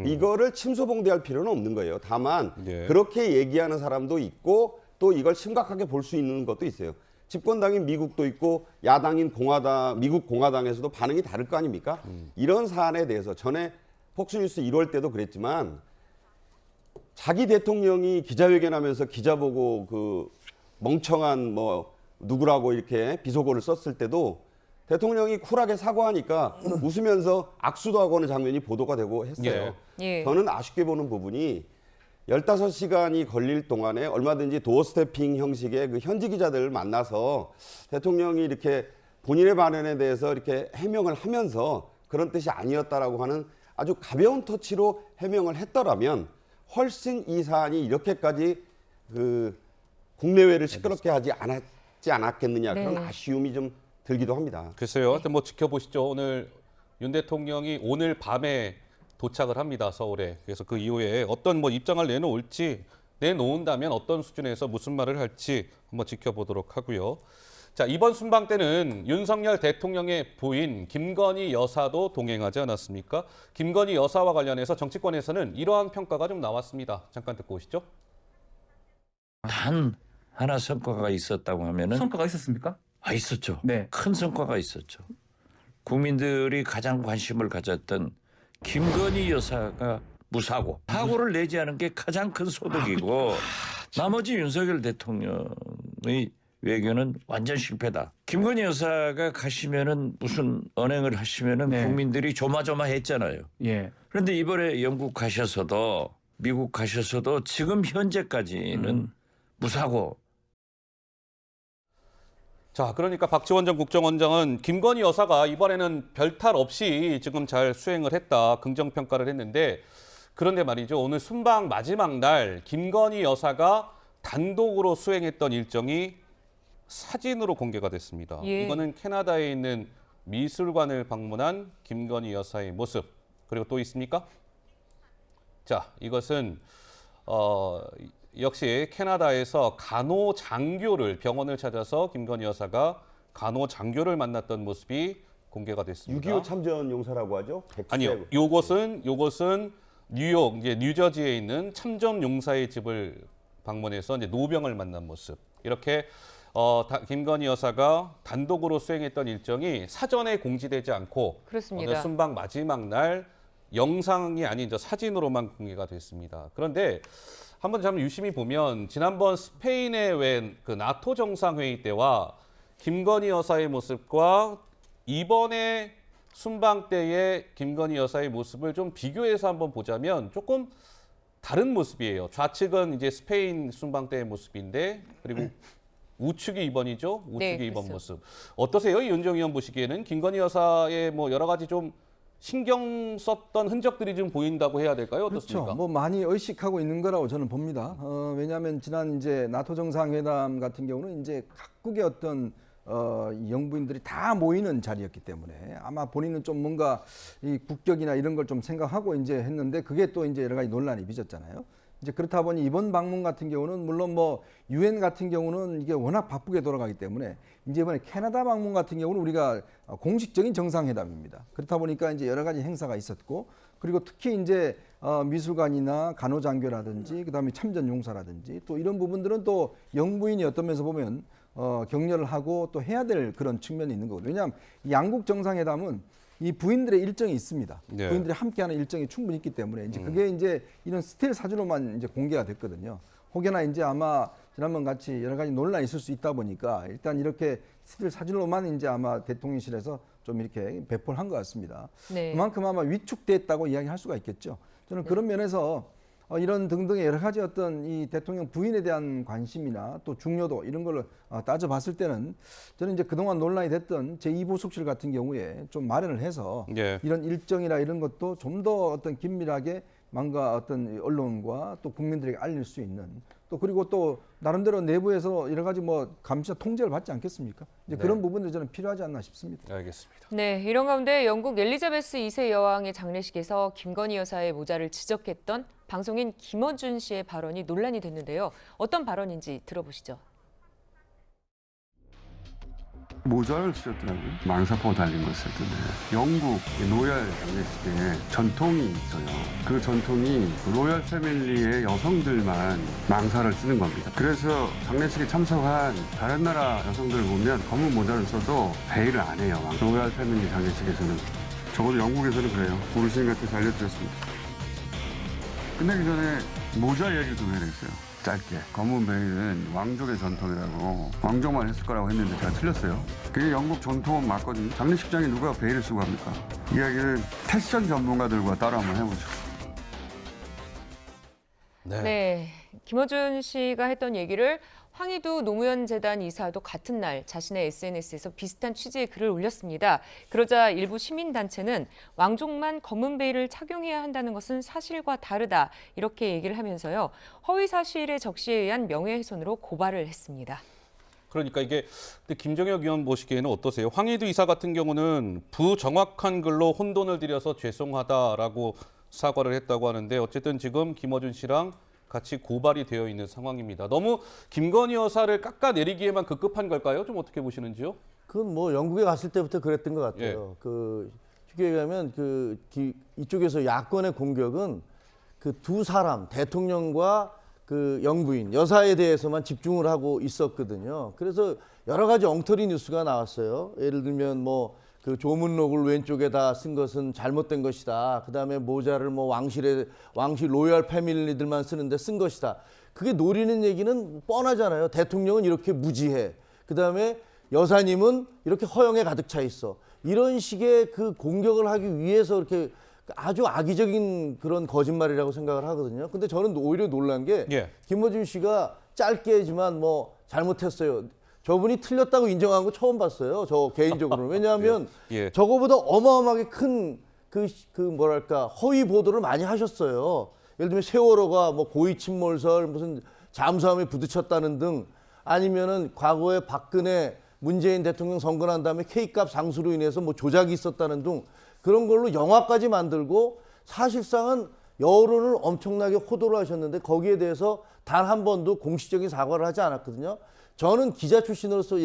이거를 침소봉대할 필요는 없는 거예요. 다만 그렇게 얘기하는 사람도 있고 또 이걸 심각하게 볼 수 있는 것도 있어요. 집권당인 미국도 있고 야당인 미국 공화당에서도 반응이 다를 거 아닙니까? 이런 사안에 대해서 전에 폭스뉴스 1월 때도 그랬지만 자기 대통령이 기자회견하면서 기자 보고 그 멍청한 뭐 누구라고 이렇게 비속어를 썼을 때도 대통령이 쿨하게 사과하니까 웃으면서 악수도 하고 하는 장면이 보도가 되고 했어요. 저는 아쉽게 보는 부분이 15시간이 걸릴 동안에 얼마든지 도어 스태핑 형식의 그 현지 기자들을 만나서 대통령이 이렇게 본인의 발언에 대해서 이렇게 해명을 하면서 그런 뜻이 아니었다라고 하는 아주 가벼운 터치로 해명을 했더라면 훨씬 이 사안이 이렇게까지 그 국내외를 시끄럽게 하지 않았겠느냐 그런 아쉬움이 좀 들기도 합니다. 글쎄요. 하여튼 뭐 지켜보시죠. 오늘 윤 대통령이 오늘 밤에 도착을 합니다. 서울에. 그래서 그 이후에 어떤 뭐 입장을 내놓은다면 어떤 수준에서 무슨 말을 할지 한번 지켜보도록 하고요. 자, 이번 순방 때는 윤석열 대통령의 부인 김건희 여사도 동행하지 않았습니까? 김건희 여사와 관련해서 정치권에서는 이러한 평가가 좀 나왔습니다. 잠깐 듣고 오시죠. 단 하나 성과가 있었다고 하면은 성과가 있었습니까? 있었죠. 네. 큰 성과가 있었죠. 국민들이 가장 관심을 가졌던 김건희 여사가 무사고 사고를 내지 않은 게 가장 큰 소득이고 나머지 윤석열 대통령의 외교는 완전 실패다. 김건희 여사가 가시면은 무슨 언행을 하시면은 네. 국민들이 조마조마했잖아요. 예. 그런데 이번에 영국 가셔서도 미국 가셔서도 지금 현재까지는 무사고. 자, 그러니까 박지원 전 국정원장은 김건희 여사가 이번에는 별탈 없이 지금 잘 수행을 했다, 긍정평가를 했는데, 그런데 말이죠. 오늘 순방 마지막 날 김건희 여사가 단독으로 수행했던 일정이 사진으로 공개가 됐습니다. 예. 이거는 캐나다에 있는 미술관을 방문한 김건희 여사의 모습. 그리고 또 있습니까? 자, 이것은 역시 캐나다에서 간호장교를 병원을 찾아서 김건희 여사가 간호장교를 만났던 모습이 공개가 됐습니다. 6.25 참전 용사라고 하죠? 아니요. 요것은 뉴욕, 이제 뉴저지에 있는 참전 용사의 집을 방문해서 이제 노병을 만난 모습. 이렇게 김건희 여사가 단독으로 수행했던 일정이 사전에 공지되지 않고 그렇습니다. 오늘 순방 마지막 날 영상이 아닌 저 사진으로만 공개가 됐습니다. 그런데 한번 참 유심히 보면 지난번 스페인의 웬 그 나토 정상회의 때와 김건희 여사의 모습과 이번에 순방 때의 김건희 여사의 모습을 좀 비교해서 한번 보자면 조금 다른 모습이에요. 좌측은 이제 스페인 순방 때의 모습인데 그리고 우측이 이번이죠. 우측이 네, 이번 그렇죠. 모습. 어떠세요? 이윤정 의원 보시기에는 김건희 여사의 뭐 여러 가지 좀 신경 썼던 흔적들이 좀 보인다고 해야 될까요? 어떻습니까? 그렇죠. 뭐 많이 의식하고 있는 거라고 저는 봅니다. 왜냐하면 지난 이제 나토 정상회담 같은 경우는 이제 각국의 어떤 영부인들이 다 모이는 자리였기 때문에 아마 본인은 좀 뭔가 이 국격이나 이런 걸 좀 생각하고 이제 했는데 그게 또 이제 여러 가지 논란이 빚었잖아요. 이제 그렇다 보니 이번 방문 같은 경우는 물론 뭐 유엔 같은 경우는 이게 워낙 바쁘게 돌아가기 때문에 이제 이번에 캐나다 방문 같은 경우는 우리가 공식적인 정상회담입니다. 그렇다 보니까 이제 여러 가지 행사가 있었고 그리고 특히 이제 미술관이나 간호장교라든지 그다음에 참전용사라든지 또 이런 부분들은 또 영부인이 어떤 면에서 보면 격려를 하고 또 해야 될 그런 측면이 있는 거거든요. 왜냐하면 양국 정상회담은 이 부인들의 일정이 있습니다. 네. 부인들이 함께하는 일정이 충분히 있기 때문에 이제 그게 이제 이런 스틸 사진으로만 이제 공개가 됐거든요. 혹여나 이제 아마 지난번 같이 여러 가지 논란이 있을 수 있다 보니까 일단 이렇게 스틸 사진으로만 이제 아마 대통령실에서 좀 이렇게 배포를 한 것 같습니다. 네. 그만큼 아마 위축됐다고 이야기할 수가 있겠죠. 저는 그런 면에서 이런 등등의 여러 가지 어떤 이 대통령 부인에 대한 관심이나 또 중요도 이런 걸 따져봤을 때는 저는 이제 그동안 논란이 됐던 제2보석실 같은 경우에 좀 마련을 해서 예. 이런 일정이나 이런 것도 좀 더 어떤 긴밀하게 망가 어떤 언론과 또 국민들에게 알릴 수 있는 또 그리고 또 나름대로 내부에서 여러 가지 뭐 감시나 통제를 받지 않겠습니까? 이제 네. 그런 부분들이 저는 필요하지 않나 싶습니다. 알겠습니다. 네, 이런 가운데 영국 엘리자베스 2세 여왕의 장례식에서 김건희 여사의 모자를 지적했던 방송인 김어준 씨의 발언이 논란이 됐는데요. 어떤 발언인지 들어보시죠. 모자를 쓰셨더라고요. 망사포 달린 걸 쓰던데. 영국 로얄 장례식에 전통이 있어요. 그 전통이 로얄 패밀리의 여성들만 망사를 쓰는 겁니다. 그래서 장례식에 참석한 다른 나라 여성들을 보면 검은 모자를 써도 베일을 안 해요. 로얄 패밀리 장례식에서는. 적어도 영국에서는 그래요. 어르신 같아서 알려드렸습니다. 끝나기 전에 모자 얘기를 좀 해야 되겠어요. 짧게. 검은 베일은 왕족의 전통이라고 왕족만 했을 거라고 했는데 제가 틀렸어요. 그게 영국 전통은 맞거든요. 장례식장에 누가 베일을 쓰고 합니까? 이야기를 패션 전문가들과 따로 한번 해보죠. 네, 김어준 씨가 했던 얘기를 황희두 노무현 재단 이사도 같은 날 자신의 SNS에서 비슷한 취지의 글을 올렸습니다. 그러자 일부 시민단체는 왕족만 검은 베일을 착용해야 한다는 것은 사실과 다르다 이렇게 얘기를 하면서요. 허위 사실의 적시에 의한 명예훼손으로 고발을 했습니다. 그러니까 이게 김정혁 의원 보시기에는 어떠세요? 황희두 이사 같은 경우는 부정확한 글로 혼돈을 드려서 죄송하다라고 사과를 했다고 하는데 어쨌든 지금 김어준 씨랑 같이 고발이 되어 있는 상황입니다. 너무 김건희 여사를 깎아내리기에만 급급한 걸까요? 좀 어떻게 보시는지요? 그건 뭐 영국에 갔을 때부터 그랬던 것 같아요. 예. 그 쉽게 얘기하면 이쪽에서 야권의 공격은 그 두 사람 대통령과 그 영부인 여사에 대해서만 집중을 하고 있었거든요. 그래서 여러 가지 엉터리 뉴스가 나왔어요. 예를 들면 뭐 그 조문록을 왼쪽에다 쓴 것은 잘못된 것이다. 그다음에 모자를 뭐 왕실 로열 패밀리들만 쓰는데 쓴 것이다. 그게 노리는 얘기는 뻔하잖아요. 대통령은 이렇게 무지해. 그다음에 여사님은 이렇게 허영에 가득 차 있어. 이런 식의 그 공격을 하기 위해서 이렇게 아주 악의적인 그런 거짓말이라고 생각을 하거든요. 근데 저는 오히려 놀란 게 김어준 씨가 짧게지만 뭐 잘못했어요. 저분이 틀렸다고 인정한 거 처음 봤어요. 저 개인적으로는. 왜냐하면 저거보다 어마어마하게 큰 뭐랄까 허위 보도를 많이 하셨어요. 예를 들면 세월호가 뭐 고의 침몰설 무슨 잠수함에 부딪혔다는 등 아니면은 과거에 박근혜 문재인 대통령 선거 난 다음에 K값 상수로 인해서 뭐 조작이 있었다는 등 그런 걸로 영화까지 만들고 사실상은 여론을 엄청나게 호도를 하셨는데 거기에 대해서 단 한 번도 공식적인 사과를 하지 않았거든요. 저는 기자 출신으로서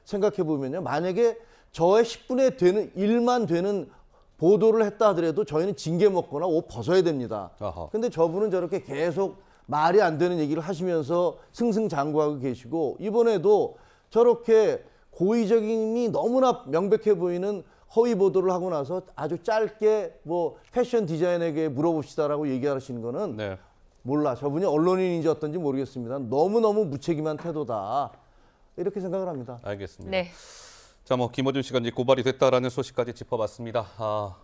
생각해 보면요. 만약에 저의 10분의 1만 되는 보도를 했다 하더라도 저희는 징계 먹거나 옷 벗어야 됩니다. 근데 저분은 저렇게 계속 말이 안 되는 얘기를 하시면서 승승장구하고 계시고 이번에도 저렇게 고의적임이 너무나 명백해 보이는 허위 보도를 하고 나서 아주 짧게 뭐 패션 디자이너에게 물어봅시다라고 얘기하시는 거는 몰라. 저분이 언론인인지 어떤지 모르겠습니다. 너무너무 무책임한 태도다. 이렇게 생각을 합니다. 알겠습니다. 네. 자, 뭐 김어준 씨가 이제 고발이 됐다라는 소식까지 짚어봤습니다.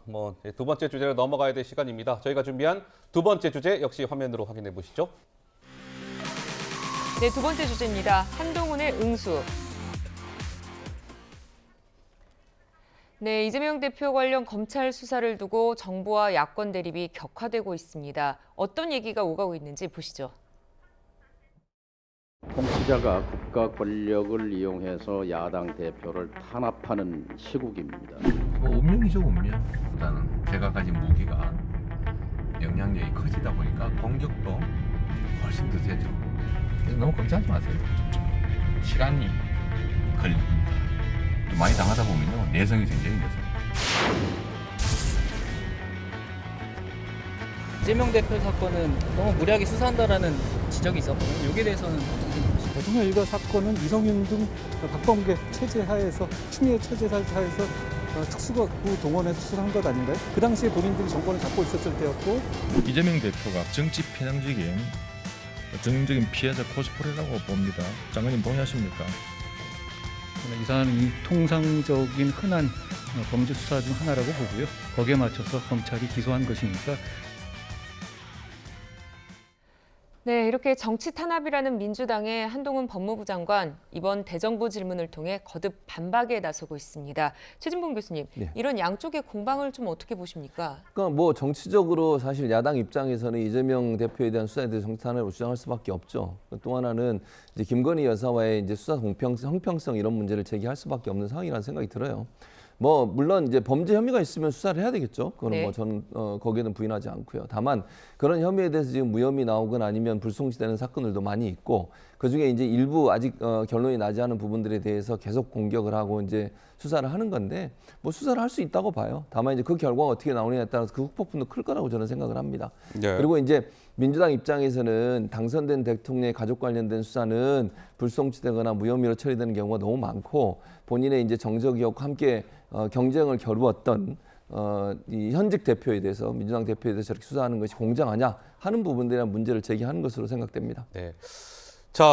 뭐 두 번째 주제로 넘어가야 될 시간입니다. 저희가 준비한 두 번째 주제 역시 화면으로 확인해 보시죠. 네, 두 번째 주제입니다. 한동훈의 응수. 네, 이재명 대표 관련 검찰 수사를 두고 정부와 야권 대립이 격화되고 있습니다. 어떤 얘기가 오가고 있는지 보시죠. 통치자가 국가 권력을 이용해서 야당 대표를 탄압하는 시국입니다. 운명이죠, 운명. 일단은 제가 가진 무기가 영향력이 커지다 보니까 공격도 훨씬 더 세죠. 그래서 너무 걱정하지 마세요. 시간이 걸립니다. 또 많이 당하다 보면요, 내성이 생기는 거죠. 이재명 대표 사건은 너무 무리하게 수사한다라는 지적이 있었거든요. 여기에 대해서는 어떻게 생각하십니까? 대통령 일가 사건은 이성윤 등 박범계 체제 하에서 추미애 체제 하에서 특수부 동원해서 수사한 것 아닌가요? 그 당시에 본인들이 정권을 잡고 있었을 때였고 이재명 대표가 정치 편향적인 전형적인 피해자 코스프레라고 봅니다. 장관님 동의하십니까? 이 사안은 통상적인 흔한 범죄 수사 중 하나라고 보고요. 거기에 맞춰서 검찰이 기소한 것이니까. 네, 이렇게 정치 탄압이라는 민주당의 한동훈 법무부 장관 이번 대정부 질문을 통해 거듭 반박에 나서고 있습니다. 최진봉 교수님, 이런 양쪽의 공방을 좀 어떻게 보십니까? 그러니까 뭐 정치적으로 사실 야당 입장에서는 이재명 대표에 대한 수사에 대해 정치 탄압을 주장할 수밖에 없죠. 또 하나는 이제 김건희 여사와의 이제 수사 형평성 이런 문제를 제기할 수밖에 없는 상황이라는 생각이 들어요. 뭐 물론 이제 범죄 혐의가 있으면 수사를 해야 되겠죠. 그거는 뭐 저는 거기에는 부인하지 않고요. 다만 그런 혐의에 대해서 지금 무혐의 나오거나 아니면 불송치되는 사건들도 많이 있고 그중에 이제 일부 아직 결론이 나지 않은 부분들에 대해서 계속 공격을 하고 이제 수사를 하는 건데 뭐 수사를 할 수 있다고 봐요. 다만 이제 그 결과가 어떻게 나오느냐에 따라서 그 후폭풍도 클 거라고 저는 생각을 합니다. 그리고 이제 민주당 입장에서는 당선된 대통령의 가족 관련된 수사는 불송치되거나 무혐의로 처리되는 경우가 너무 많고 본인의 이제 정적이었고 함께 경쟁을 겨루었던 이 현직 대표에 대해서 민주당 대표에 대해서 저렇게 수사하는 것이 공정하냐 하는 부분들에 대한 문제를 제기하는 것으로 생각됩니다. 네. 자,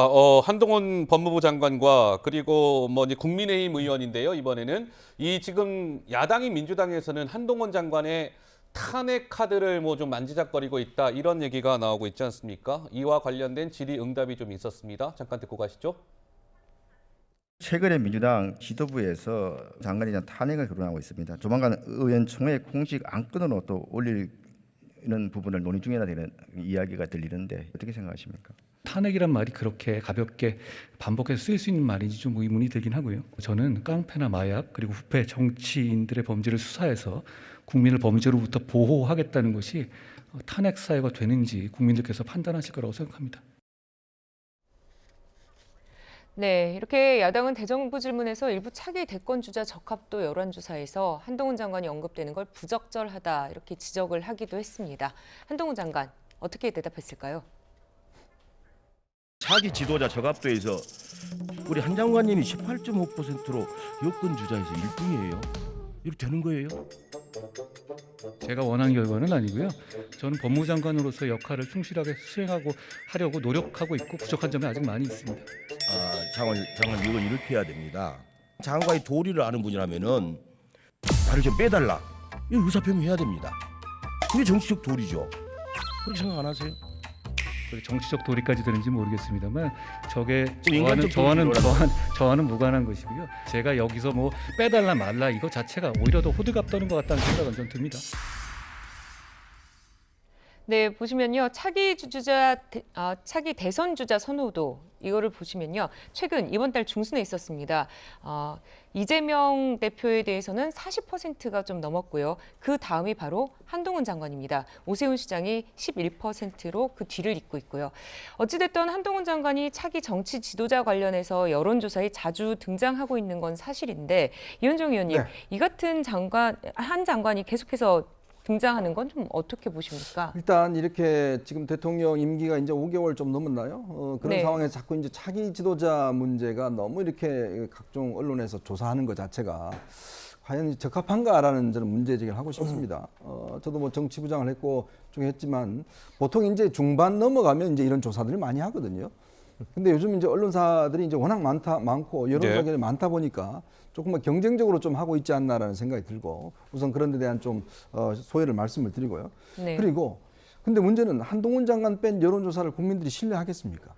한동훈 법무부 장관과 그리고 뭐 이제 국민의힘 의원인데요. 이번에는 이 지금 야당인 민주당에서는 한동훈 장관의 탄핵 카드를 뭐 좀 만지작거리고 있다 이런 얘기가 나오고 있지 않습니까? 이와 관련된 질의응답이 좀 있었습니다. 잠깐 듣고 가시죠. 최근에 민주당 지도부에서 장관에 대한 탄핵을 거론하고 있습니다. 조만간 의원총회 공식 안건으로 또 올리는 부분을 논의 중이라 되는 이야기가 들리는데 어떻게 생각하십니까? 탄핵이란 말이 그렇게 가볍게 반복해서 쓰일 수 있는 말인지 좀 의문이 들긴 하고요. 저는 깡패나 마약 그리고 후패 정치인들의 범죄를 수사해서 국민을 범죄로부터 보호하겠다는 것이 탄핵 사유가 되는지 국민들께서 판단하실 거라고 생각합니다. 네, 이렇게 야당은 대정부 질문에서 일부 차기 대권 주자 적합도 여론조사에서 한동훈 장관이 언급되는 걸 부적절하다 이렇게 지적을 하기도 했습니다. 한동훈 장관 어떻게 대답했을까요? 차기 지도자 적합도에서 우리 한 장관님이 18.5%로 여권 주자에서 1등이에요. 이렇게 되는 거예요? 제가 원한 결과는 아니고요. 저는 법무장관으로서 역할을 충실하게 수행하고 하려고 노력하고 있고 부족한 점이 아직 많이 있습니다. 장관 이걸 이렇게 해야 됩니다. 장관이 도리를 아는 분이라면은 나를 좀 빼달라. 이 의사표명해야 됩니다. 그게 정치적 도리죠. 그렇게 생각 안 하세요? 정치적 도리까지 되는지 모르겠습니다만 저게 인간적 저와는 무관한 것이고요. 제가 여기서 뭐 빼달라 말라 이거 자체가 오히려 더 호들갑 떠는 것 같다는 생각은 좀 듭니다. 네, 보시면요. 차기 대선 주자 선호도 이거를 보시면요. 최근 이번 달 중순에 있었습니다. 이재명 대표에 대해서는 40%가 좀 넘었고요. 그 다음이 바로 한동훈 장관입니다. 오세훈 시장이 11%로 그 뒤를 잇고 있고요. 어찌됐든 한동훈 장관이 차기 정치 지도자 관련해서 여론조사에 자주 등장하고 있는 건 사실인데 이현정 의원님, 네. 이 같은 한 장관이 계속해서 등장하는 건 좀 어떻게 보십니까? 일단 이렇게 지금 대통령 임기가 이제 5개월 좀 넘었나요? 그런 네. 상황에서 자꾸 이제 차기 지도자 문제가 너무 이렇게 각종 언론에서 조사하는 것 자체가 과연 적합한가라는 저는 문제 제기를 하고 싶습니다. 저도 뭐 정치부장을 했고 좀 했지만 보통 이제 중반 넘어가면 이제 이런 조사들을 많이 하거든요. 근데 요즘 이제 언론사들이 이제 워낙 많고 여론조사들이 네. 많다 보니까 조금 경쟁적으로 좀 하고 있지 않나라는 생각이 들고 우선 그런 데 대한 좀 소회를 말씀을 드리고요. 네. 그리고 근데 문제는 한동훈 장관 뺀 여론조사를 국민들이 신뢰하겠습니까?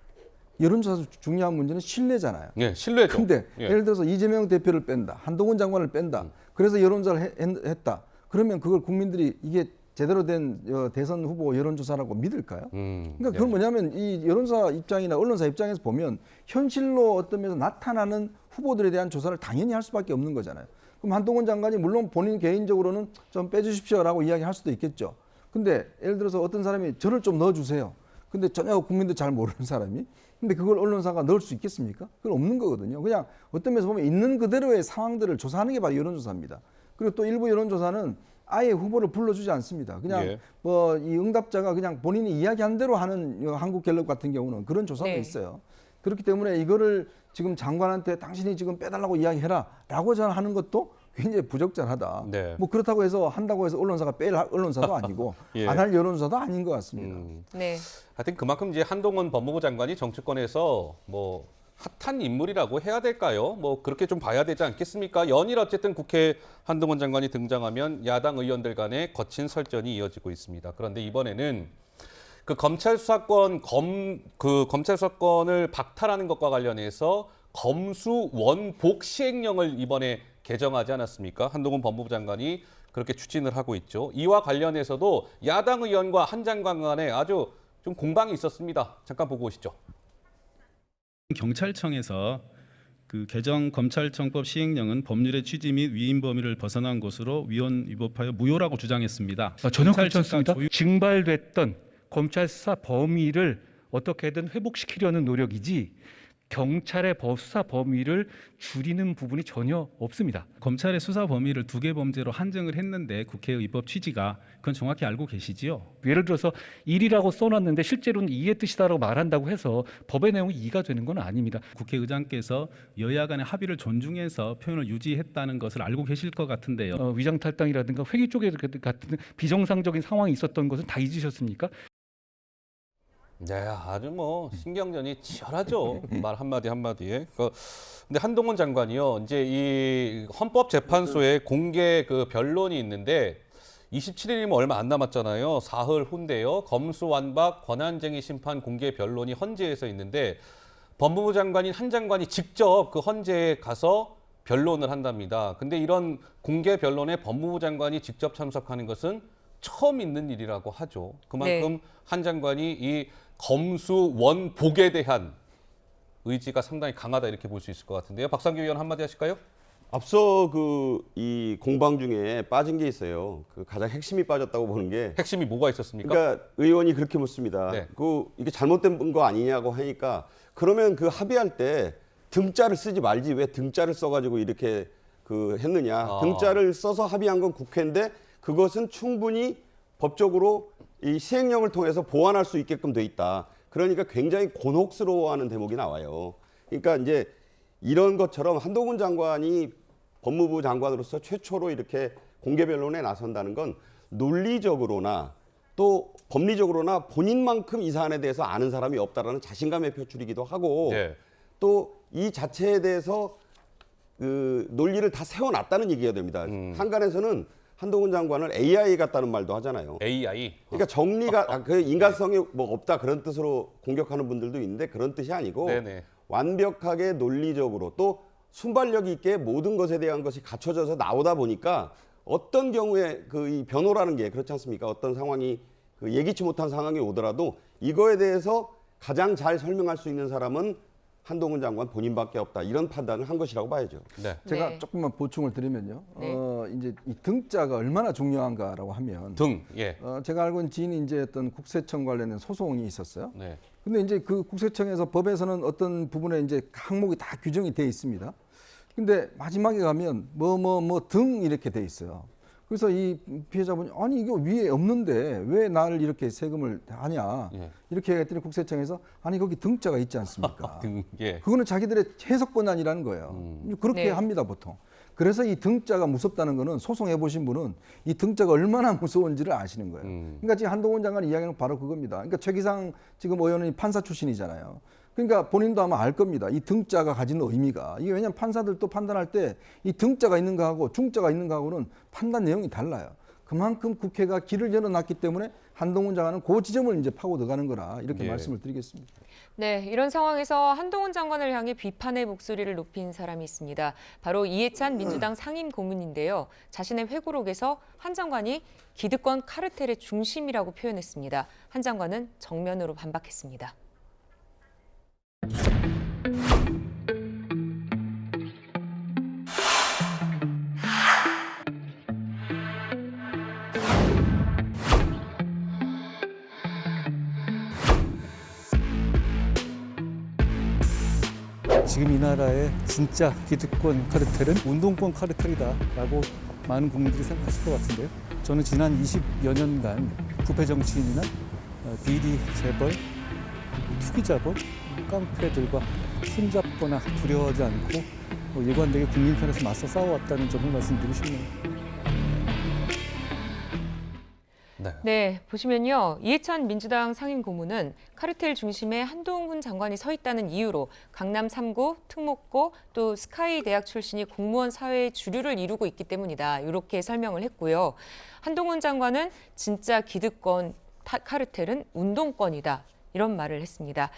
여론조사 중요한 문제는 신뢰잖아요. 네, 신뢰죠. 근데 예. 예를 들어서 이재명 대표를 뺀다, 한동훈 장관을 뺀다. 그래서 여론조사를 했다. 그러면 그걸 국민들이 이게 제대로 된 대선 후보 여론조사라고 믿을까요? 그러니까 그건 뭐냐면 이 여론사 입장이나 언론사 입장에서 보면 현실로 어떤 면에서 나타나는 후보들에 대한 조사를 당연히 할 수밖에 없는 거잖아요. 그럼 한동훈 장관이 물론 본인 개인적으로는 좀 빼주십시오라고 이야기할 수도 있겠죠. 근데 예를 들어서 어떤 사람이 저를 좀 넣어주세요. 근데 전혀 국민들 잘 모르는 사람이 근데 그걸 언론사가 넣을 수 있겠습니까? 그건 없는 거거든요. 그냥 어떤 면에서 보면 있는 그대로의 상황들을 조사하는 게 바로 여론조사입니다. 그리고 또 일부 여론조사는 아예 후보를 불러주지 않습니다. 그냥 예. 뭐 이 응답자가 그냥 본인이 이야기한 대로 하는 한국갤럽 같은 경우는 그런 조사가 네. 있어요. 그렇기 때문에 이거를 지금 장관한테 당신이 지금 빼달라고 이야기해라라고 저는 하는 것도 굉장히 부적절하다. 네. 뭐 그렇다고 해서 한다고 해서 언론사가 뺄 언론사도 아니고 예. 안 할 여론조사도 아닌 것 같습니다. 네. 하여튼 그만큼 이제 한동훈 법무부 장관이 정치권에서 뭐 핫한 인물이라고 해야 될까요? 뭐 그렇게 좀 봐야 되지 않겠습니까? 연일 어쨌든 국회 한동훈 장관이 등장하면 야당 의원들 간에 거친 설전이 이어지고 있습니다. 그런데 이번에는 그 검찰 수사권을 박탈하는 것과 관련해서 검수 원복 시행령을 이번에 개정하지 않았습니까? 한동훈 법무부 장관이 그렇게 추진을 하고 있죠. 이와 관련해서도 야당 의원과 한 장관 간에 아주 좀 공방이 있었습니다. 잠깐 보고 오시죠. 경찰청에서 그 개정 검찰청법 시행령은 법률의 취지 및 위임 범위를 벗어난 것으로 위헌 위법하여 무효라고 주장했습니다. 전혀 그렇지 않습니다. 증발됐던 검찰 수사 범위를 어떻게든 회복시키려는 노력이지 경찰의 수사 범위를 줄이는 부분이 전혀 없습니다. 검찰의 수사 범위를 2개 범죄로 한정을 했는데 국회의 입법 취지가 그건 정확히 알고 계시지요? 예를 들어서 1이라고 써놨는데 실제로는 2의 뜻이다라고 말한다고 해서 법의 내용이 2가 되는 건 아닙니다. 국회의장께서 여야 간의 합의를 존중해서 표현을 유지했다는 것을 알고 계실 것 같은데요. 위장탈당이라든가 회기 쪽에 같은 비정상적인 상황이 있었던 것은 다 잊으셨습니까? 네, 아주 뭐 신경전이 치열하죠. 말 한마디 한마디에. 근데 한동훈 장관이요, 이제 이 헌법재판소에 공개 그 변론이 있는데 27일이면 얼마 안 남았잖아요. 사흘 후인데요. 검수완박 권한쟁의 심판 공개 변론이 헌재에서 있는데 법무부 장관인 한 장관이 직접 그 헌재에 가서 변론을 한답니다. 근데 이런 공개 변론에 법무부 장관이 직접 참석하는 것은 처음 있는 일이라고 하죠. 그만큼 네. 한 장관이 이 검수 원복에 대한 의지가 상당히 강하다 이렇게 볼 수 있을 것 같은데요. 박상규 의원 한마디 하실까요? 앞서 이 공방 중에 빠진 게 있어요. 그 가장 핵심이 빠졌다고 보는 게 핵심이 뭐가 있었습니까? 그러니까 의원이 그렇게 묻습니다. 네. 이게 잘못된 거 아니냐고 하니까 그러면 그 합의할 때 등자를 쓰지 말지 왜 등자를 써가지고 이렇게 했느냐. 등자를 써서 합의한 건 국회인데 그것은 충분히 법적으로 이 시행령을 통해서 보완할 수 있게끔 돼 있다. 그러니까 굉장히 곤혹스러워하는 대목이 나와요. 그러니까 이제 이런 것처럼 한동훈 장관이 법무부 장관으로서 최초로 이렇게 공개 변론에 나선다는 건 논리적으로나 또 법리적으로나 본인만큼 이 사안에 대해서 아는 사람이 없다라는 자신감의 표출이기도 하고 또 이 자체에 대해서 그 논리를 다 세워놨다는 얘기가 됩니다. 한간에서는 한동훈 장관을 AI 같다는 말도 하잖아요. AI. 그러니까 정리가 그 인간성이 뭐 없다 그런 뜻으로 공격하는 분들도 있는데 그런 뜻이 아니고 네네. 완벽하게 논리적으로 또 순발력 있게 모든 것에 대한 것이 갖춰져서 나오다 보니까 어떤 경우에 이 변호라는 게 그렇지 않습니까? 어떤 상황이 예기치 못한 상황이 오더라도 이거에 대해서 가장 잘 설명할 수 있는 사람은 한동훈 장관 본인밖에 없다. 이런 판단을 한 것이라고 봐야죠. 네. 제가 조금만 보충을 드리면요. 이제 이 등자가 얼마나 중요한가라고 하면 제가 알고 있는 지인이 이제 어떤 국세청 관련된 소송이 있었어요. 네. 근데 이제 그 국세청에서 법에서는 어떤 부분에 이제 항목이 다 규정이 돼 있습니다. 근데 마지막에 가면 뭐 등 이렇게 돼 있어요. 그래서 이 피해자분이 아니 이거 위에 없는데 왜 나를 이렇게 세금을 하냐 이렇게 했더니 국세청에서 아니 거기 등자가 있지 않습니까? 그거는 자기들의 해석 권한이라는 거예요. 그렇게 합니다 보통. 그래서 이 등자가 무섭다는 거는 소송해 보신 분은 이 등자가 얼마나 무서운지를 아시는 거예요. 그러니까 지금 한동훈 장관 이야기는 바로 그겁니다. 그러니까 최기상 지금 의원은 판사 출신이잖아요. 그러니까 본인도 아마 알 겁니다. 이 등자가 가지는 의미가. 이게 왜냐하면 판사들도 판단할 때 이 등자가 있는 거하고 중자가 있는 거하고는 판단 내용이 달라요. 그만큼 국회가 길을 열어놨기 때문에 한동훈 장관은 그 지점을 이제 파고 들어가는 거라 이렇게 말씀을 드리겠습니다. 네, 이런 상황에서 한동훈 장관을 향해 비판의 목소리를 높인 사람이 있습니다. 바로 이해찬 민주당 상임 고문인데요. 자신의 회고록에서 한 장관이 기득권 카르텔의 중심이라고 표현했습니다. 한 장관은 정면으로 반박했습니다. 지금 이 나라의 진짜 기득권 카르텔은 운동권 카르텔이다라고 많은 국민들이 생각하실 것 같은데요. 저는 지난 20여 년간 부패 정치인이나 비리 재벌, 투기자본, 깡패들과 손잡거나 두려워하지 않고 일관되게 국민 편에서 맞서 싸워왔다는 점을 말씀드리고 싶네요. 네, 보시면요. 이해찬 민주당 상임 고문은 카르텔 중심에 한동훈 장관이 서 있다는 이유로 강남 3구, 특목고, 또 스카이 대학 출신이 공무원 사회의 주류를 이루고 있기 때문이다. 이렇게 설명을 했고요. 한동훈 장관은 진짜 기득권 카르텔은 운동권이다. 이런 말을 했습니다.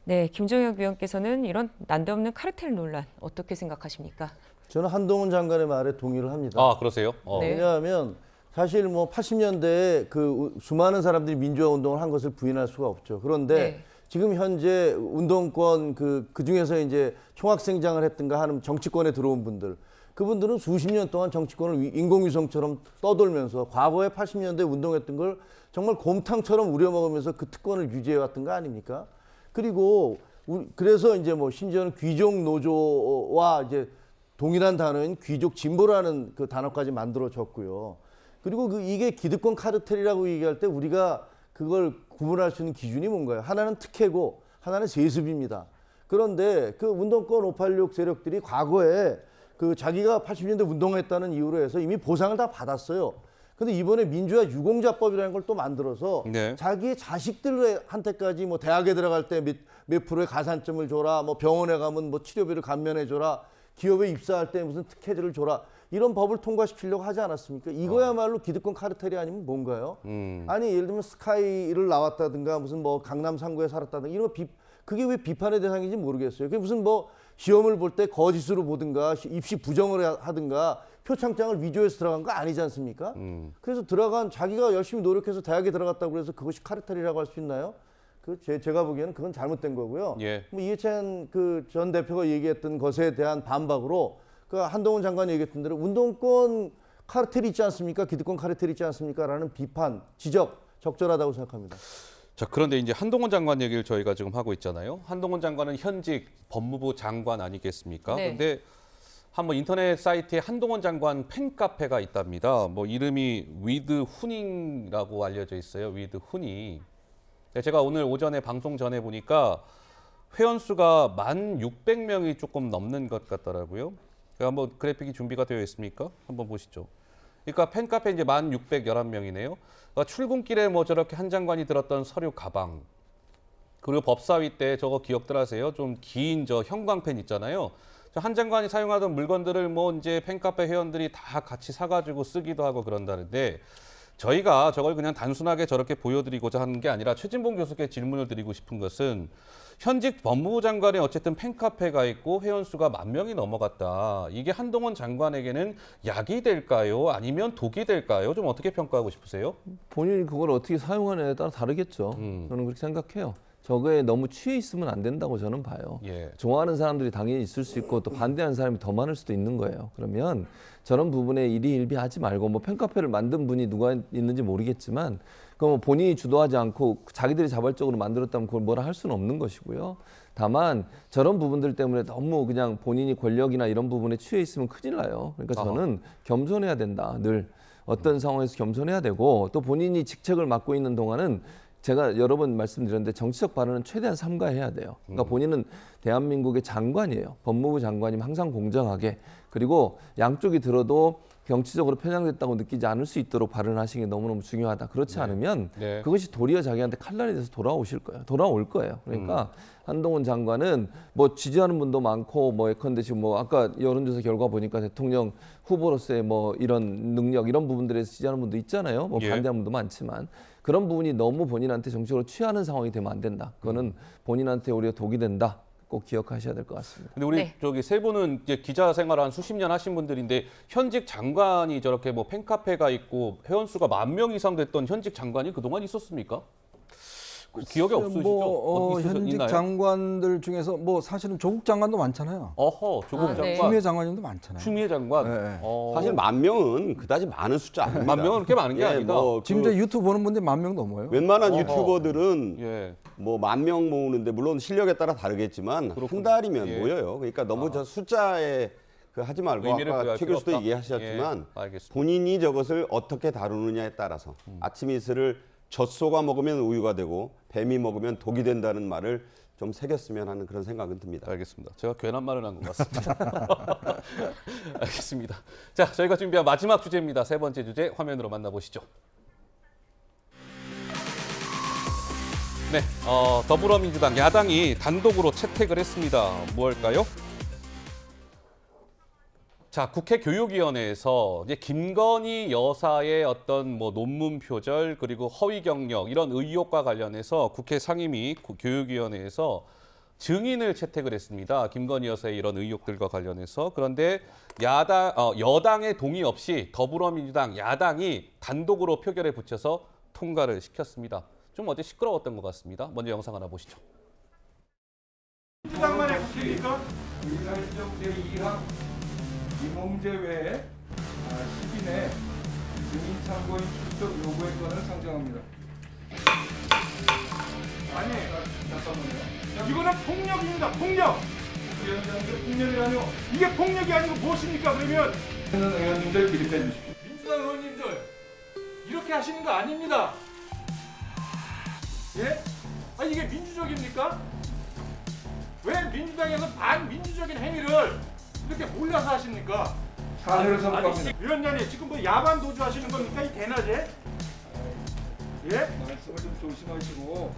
네, 김종혁 위원께서는 이런 난데없는 카르텔 논란 어떻게 생각하십니까? 저는 한동훈 장관의 말에 동의를 합니다. 아, 그러세요? 왜냐하면 사실 뭐 80년대에 그 수많은 사람들이 민주화 운동을 한 것을 부인할 수가 없죠. 그런데 지금 현재 운동권 그 중에서 이제 총학생장을 했든가 하는 정치권에 들어온 분들, 그분들은 수십 년 동안 정치권을 인공위성처럼 떠돌면서 과거에 80년대 운동했던 걸 정말 곰탕처럼 우려먹으면서 그 특권을 유지해왔던 거 아닙니까? 그리고 그래서 이제 뭐 심지어는 귀족 노조와 이제 동일한 단어인 귀족 진보라는 그 단어까지 만들어졌고요. 그리고 이게 기득권 카르텔이라고 얘기할 때 우리가 그걸 구분할 수 있는 기준이 뭔가요? 하나는 특혜고 하나는 세습입니다. 그런데 그 운동권 586 세력들이 과거에 그 자기가 80년대 운동했다는 이유로 해서 이미 보상을 다 받았어요. 근데 이번에 민주화 유공자법이라는 걸 또 만들어서 자기의 자식들한테까지 뭐 대학에 들어갈 때 몇 프로의 가산점을 줘라, 뭐 병원에 가면 뭐 치료비를 감면해 줘라, 기업에 입사할 때 무슨 특혜들을 줘라, 이런 법을 통과시키려고 하지 않았습니까? 이거야말로 기득권 카르텔이 아니면 뭔가요? 아니 예를 들면 스카이를 나왔다든가 무슨 뭐 강남 3구에 살았다든가 이런 그게 왜 비판의 대상인지 모르겠어요. 그게 무슨 뭐 시험을 볼 때 거짓으로 보든가 입시 부정을 하든가 표창장을 위조해서 들어간 거 아니지 않습니까? 그래서 자기가 열심히 노력해서 대학에 들어갔다고 해서 그것이 카르텔이라고 할 수 있나요? 제가 보기에는 그건 잘못된 거고요. 뭐 이해찬 그 전 대표가 얘기했던 것에 대한 반박으로 그 한동훈 장관이 얘기했던 대로 운동권 카르텔이 있지 않습니까? 기득권 카르텔이 있지 않습니까? 라는 비판, 지적 적절하다고 생각합니다. 자, 그런데 이제 한동훈 장관 얘기를 저희가 지금 하고 있잖아요. 한동훈 장관은 현직 법무부 장관 아니겠습니까? 네. 근데 한번 인터넷 사이트에 한동훈 장관 팬카페가 있답니다. 뭐 이름이 위드 후닝이라고 알려져 있어요. 위드 후닝. 제가 오늘 오전에 방송 전에 보니까 회원 수가 1,600명이 조금 넘는 것 같더라고요. 한번 그래픽이 준비가 되어 있습니까? 한번 보시죠. 그러니까 팬카페 이제 1,611명이네요. 그러니까 출근길에 뭐 저렇게 한 장관이 들었던 서류 가방, 그리고 법사위 때 저거 기억들 하세요? 좀 긴 저 형광펜 있잖아요. 한 장관이 사용하던 물건들을 뭐 이제 팬카페 회원들이 다 같이 사가지고 쓰기도 하고 그런다는데, 저희가 저걸 그냥 단순하게 저렇게 보여드리고자 하는 게 아니라 최진봉 교수께 질문을 드리고 싶은 것은, 현직 법무부 장관에 어쨌든 팬카페가 있고 회원 수가 10,000명이 넘어갔다. 이게 한동훈 장관에게는 약이 될까요? 아니면 독이 될까요? 좀 어떻게 평가하고 싶으세요? 본인이 그걸 어떻게 사용하느냐에 따라 다르겠죠. 저는 그렇게 생각해요. 저거에 너무 취해 있으면 안 된다고 저는 봐요. 예. 좋아하는 사람들이 당연히 있을 수 있고 또 반대하는 사람이 더 많을 수도 있는 거예요. 그러면 저런 부분에 일희일비하지 말고, 뭐 팬카페를 만든 분이 누가 있는지 모르겠지만 그럼 본인이 주도하지 않고 자기들이 자발적으로 만들었다면 그걸 뭐라 할 수는 없는 것이고요. 다만 저런 부분들 때문에 너무 그냥 본인이 권력이나 이런 부분에 취해 있으면 큰일 나요. 그러니까 저는 겸손해야 된다. 늘 어떤 상황에서 겸손해야 되고, 또 본인이 직책을 맡고 있는 동안은 제가 여러 번 말씀드렸는데 정치적 발언은 최대한 삼가해야 돼요. 그러니까 본인은 대한민국의 장관이에요. 법무부 장관이면 항상 공정하게, 그리고 양쪽이 들어도 정치적으로 편향됐다고 느끼지 않을 수 있도록 발언하시는 게 너무너무 중요하다. 그렇지 않으면 그것이 도리어 자기한테 칼날이 돼서 돌아올 거예요. 그러니까 한동훈 장관은 뭐 지지하는 분도 많고, 뭐 예컨대 지금 뭐 아까 여론조사 결과 보니까 대통령 후보로서의 뭐 이런 능력, 이런 부분들에서 지지하는 분도 있잖아요. 뭐 반대하는 분도 많지만 그런 부분이 너무 본인한테 정치적으로 취하는 상황이 되면 안 된다. 그거는 본인한테 오히려 독이 된다. 꼭 기억하셔야 될 것 같습니다. 근데 우리 저기 세 분은 이제 기자 생활 한 수십 년 하신 분들인데, 현직 장관이 저렇게 뭐 팬카페가 있고 회원 수가 10,000명 이상 됐던 현직 장관이 그동안 있었습니까? 기억에 없으시죠? 현직 있나요? 장관들 중에서 뭐 사실은 조국 장관도 많잖아요. 어허, 조국 장관. 추미애 장관님도 많잖아요. 추미애 장관. 네. 사실 10,000명은 그다지 많은 숫자 아닙니다. 10,000명은 그렇게 많은 게 아니다. 지금 저 유튜브 보는 분들 10,000명 넘어요. 웬만한 유튜버들은 뭐 10,000명 모으는데, 물론 실력에 따라 다르겠지만 한 달이면 모여요. 그러니까 너무 저 숫자에 하지 말고, 아까 최 교수도 얘기하셨지만 본인이 저것을 어떻게 다루느냐에 따라서 아침 이슬을 젖소가 먹으면 우유가 되고 뱀이 먹으면 독이 된다는 말을 좀 새겼으면 하는 그런 생각은 듭니다. 알겠습니다. 제가 괜한 말을 한 것 같습니다. 알겠습니다. 자, 저희가 준비한 마지막 주제입니다. 세 번째 주제 화면으로 만나보시죠. 네, 더불어민주당 야당이 단독으로 채택을 했습니다. 무엇일까요? 자, 국회 교육위원회에서 이제 김건희 여사의 어떤 뭐 논문 표절, 그리고 허위 경력, 이런 의혹과 관련해서 국회 상임위 교육위원회에서 증인을 채택을 했습니다. 김건희 여사의 이런 의혹들과 관련해서. 그런데 여당의 동의 없이 더불어민주당 야당이 단독으로 표결에 붙여서 통과를 시켰습니다. 좀 어제 시끄러웠던 것 같습니다. 먼저 영상 하나 보시죠. 민주당만의 국회니까 의사일정 제2항 이몽재 외에 10인 내 증인 참고인 출석 요구의 건을 상정합니다. 아니, 잠깐만요. 이거는 폭력입니다. 폭력. 위원장들 폭력이라뇨. 이게 폭력이 아니고 무엇입니까? 그러면 의원님들 비립해 주십시오. 민주당 의원님들 이렇게 하시는 거 아닙니다. 예? 아니 이게 민주적입니까? 왜 민주당에서 반민주적인 행위를 이렇게 몰라서 하십니까? 사죄를 선포합니다. 위원장님 지금 뭐 야반 도주하시는 겁니까? 이 대낮에? 예? 말씀을 좀 조심하시고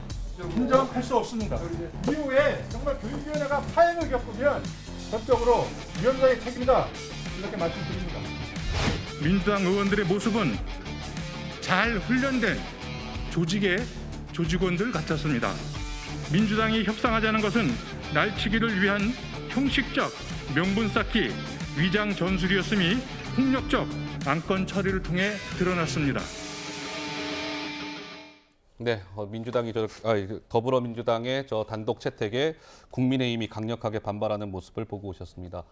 인정할 수 없습니다. 이후에 정말 교육위원회가 파행을 겪으면 법적으로 위원장의 책임이다 이렇게 말씀드립니다. 민주당 의원들의 모습은 잘 훈련된 조직의 조직원들 같았습니다. 민주당이 협상하자는 것은 날치기를 위한 형식적 명분 쌓기, 위장 전술이었음이 폭력적 안건 처리를 통해 드러났습니다. 네, 민주당이 더불어민주당의 저 단독 채택에 국민의힘이 강력하게 반발하는 모습을 보고 오셨습니다.